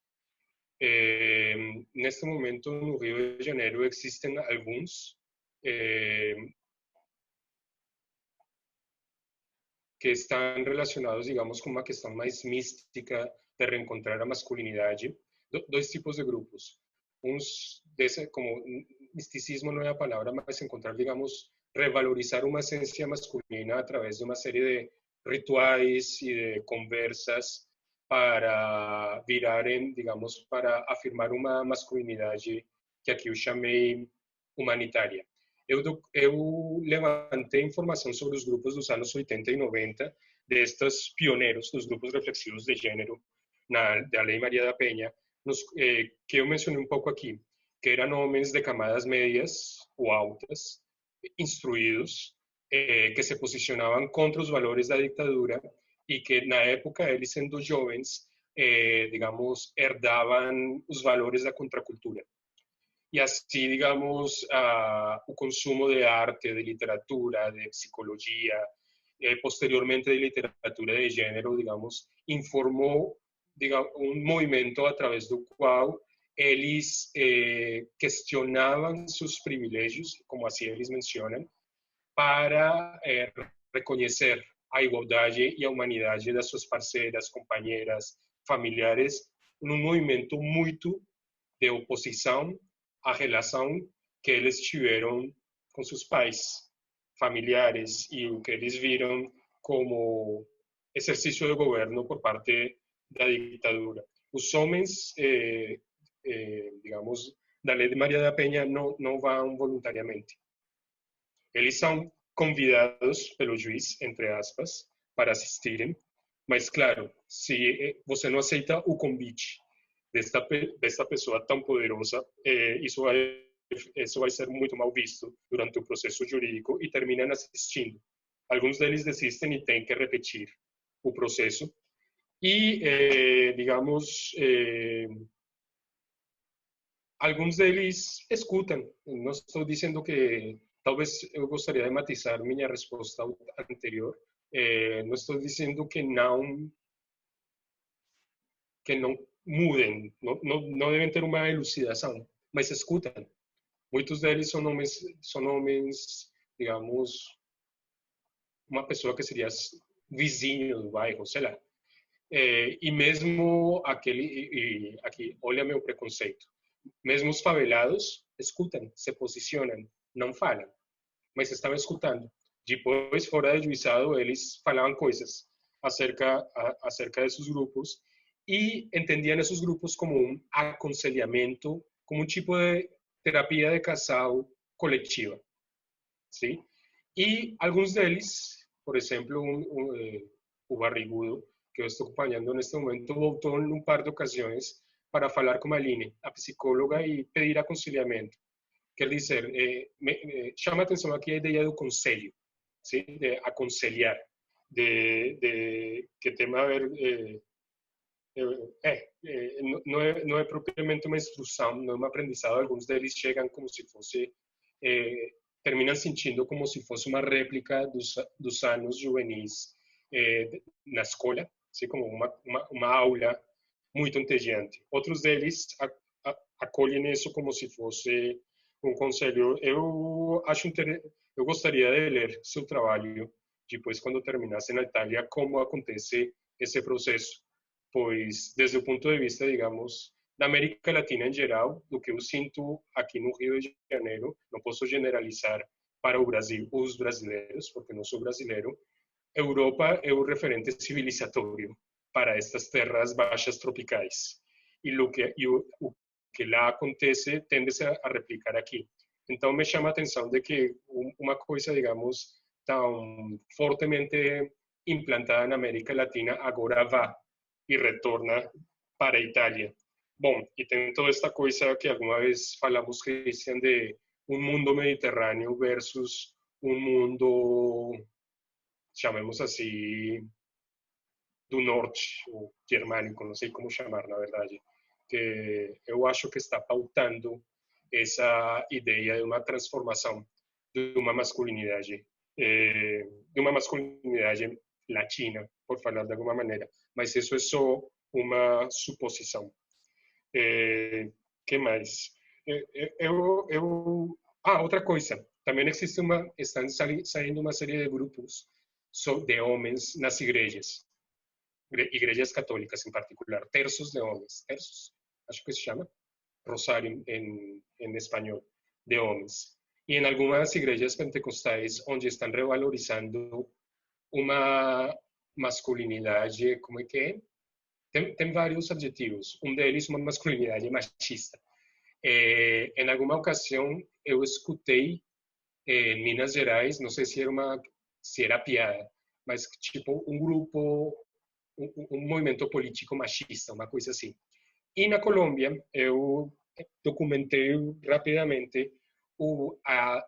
Neste momento, no Rio de Janeiro, existem alguns que estão relacionados, digamos, com uma questão mais mística de reencontrar a masculinidade. Dois tipos de grupos. Uns, como misticismo não é a palavra, mas encontrar, digamos, revalorizar uma essência masculina a través de uma série de rituais e de conversas para virarem, digamos, para afirmar uma masculinidade que aqui eu chamei humanitária. Eu levantei informação sobre os grupos dos anos 80 e 90, destes pioneiros dos grupos reflexivos de gênero da Lei Maria da Penha, que eu mencionei um pouco aqui, que eram homens de camadas médias ou altas, instruídos, que se posicionavam contra os valores da ditadura e que, na época, eles sendo jovens, digamos, herdavam os valores da contracultura. E assim, digamos, o consumo de arte, de literatura, de psicologia, posteriormente de literatura de gênero, digamos, informou, digamos, um movimento através do qual eles questionavam seus privilégios, como assim eles mencionam, para reconhecer a igualdade e a humanidade das suas parceiras, companheiras, familiares, num movimento muito de oposição à relação que eles tiveram com seus pais, familiares, e o que eles viram como exercício de governo por parte da ditadura. Os homens, digamos, da Lei de Maria da Penha não vão voluntariamente. Eles são convidados pelo juiz, entre aspas, para assistirem, mas, claro, se você não aceita o convite desta pessoa tão poderosa, isso vai ser muito mal visto durante o processo jurídico e terminam assistindo. Alguns deles desistem e têm que repetir o processo. E, digamos, alguns deles escutam. Não estou dizendo que... Talvez eu gostaria de matizar minha resposta anterior. Não estou dizendo que não mudem, não devem ter uma elucidação, mas escutam. Muitos deles são homens, digamos, uma pessoa que seria vizinho do bairro, sei lá. E mesmo aqui, olha meu preconceito, mesmo os favelados escutam, se posicionam, não falam, mas estavam escutando. Depois, fora do juizado, eles falavam coisas acerca de seus grupos e entendiam esses grupos como um aconselhamento, como um tipo de terapia de casal coletiva. ¿Sí? E alguns deles, por exemplo, o Barrigudo, que eu estou acompanhando neste momento, voltou em um par de ocasiões para falar com a Aline, a psicóloga, e pedir aconselhamento. Quer dizer, chama a atenção aqui a ideia do conselho, ¿sí? De aconselhar, que tem a ver... não é propriamente uma instrução, não é um aprendizado. Alguns deles chegam como se fosse... terminam sentindo como se fosse uma réplica dos anos juvenis na escola, assim, como uma aula muito entediante. Outros deles acolhem isso como se fosse um conselho. Eu gostaria de ler seu trabalho depois, quando terminasse na Itália, como acontece esse processo, pois desde o ponto de vista, digamos, da América Latina em geral, do que eu sinto aqui no Rio de Janeiro, não posso generalizar para o Brasil, os brasileiros, porque não sou brasileiro. Europa é o referente civilizatório para estas terras baixas tropicais. E o que lá acontece tende a replicar aqui. Então, me chama a atenção de que uma coisa, digamos, tão fortemente implantada na América Latina agora vá e retorna para a Itália. Bom, e tem toda esta coisa que alguma vez falamos, Cristian, de um mundo mediterrâneo versus um mundo, chamemos assim, do norte, ou germânico, não sei como chamar, na verdade, que eu acho que está pautando essa ideia de uma transformação de uma masculinidade, latina, por falar de alguma maneira, mas isso é só uma suposição. Que mais? Outra coisa, também existe estão saindo uma série de grupos de homens nas igrejas católicas em particular, terços de homens, terços, acho que se chama, rosário em espanhol, de homens. E em algumas igrejas pentecostais, onde estão revalorizando uma masculinidade, como é que é? Tem vários adjetivos. Um deles, uma masculinidade machista. Em alguma ocasião, eu escutei em Minas Gerais, não sei se era piada, mas tipo um grupo, um movimento político machista, uma coisa assim. E na Colômbia, eu documentei rapidamente o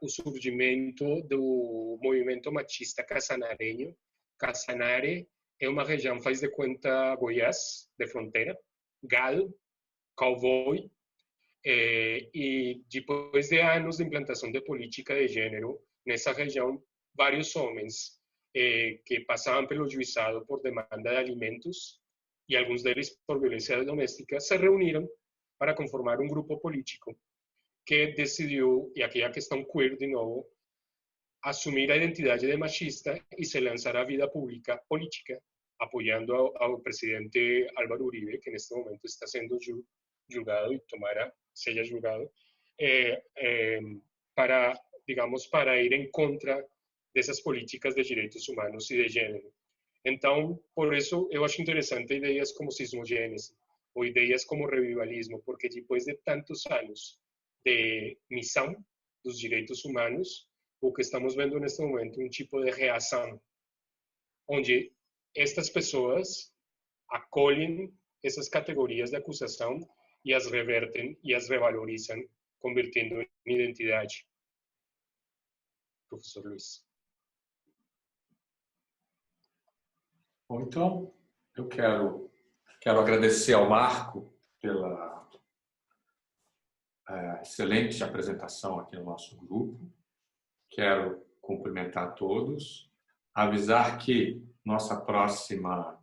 surgimento do movimento machista casanareño. Casanare é uma região, faz de conta, Goiás, de fronteira, gado, cowboy, e depois de anos de implantação de política de gênero nessa região, vários homens que passavam pelo juizado por demanda de alimentos e alguns deles por violência doméstica se reuniram para conformar um grupo político que decidiu, e aqui a questão queer de novo, assumir a identidade de machista e se lançar à vida pública política, apoiando ao presidente Álvaro Uribe, que neste momento está sendo julgado e tomara seja julgado, para, digamos, para ir em contra dessas políticas de direitos humanos e de gênero. Então, por isso, eu acho interessante ideias como cismogênese ou ideias como revivalismo, porque depois de tantos anos de missão dos direitos humanos, o que estamos vendo neste momento é um tipo de reação, onde estas pessoas acolhem essas categorias de acusação e as revertem e as revalorizam, convertendo em identidade. Professor Luiz. Bom, então, eu quero agradecer ao Marco pela excelente apresentação aqui no nosso grupo. Quero cumprimentar todos, avisar que nossa próxima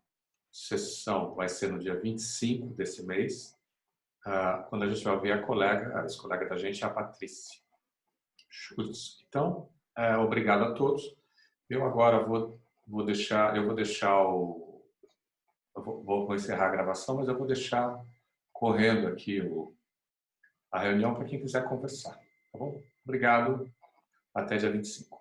sessão vai ser no dia 25 desse mês, quando a gente vai ver a ex-colega da gente, a Patrícia Schultz. Então, obrigado a todos. Eu agora vou encerrar a gravação, mas eu vou deixar correndo aqui a reunião para quem quiser conversar. Tá bom? Obrigado. Até dia 25.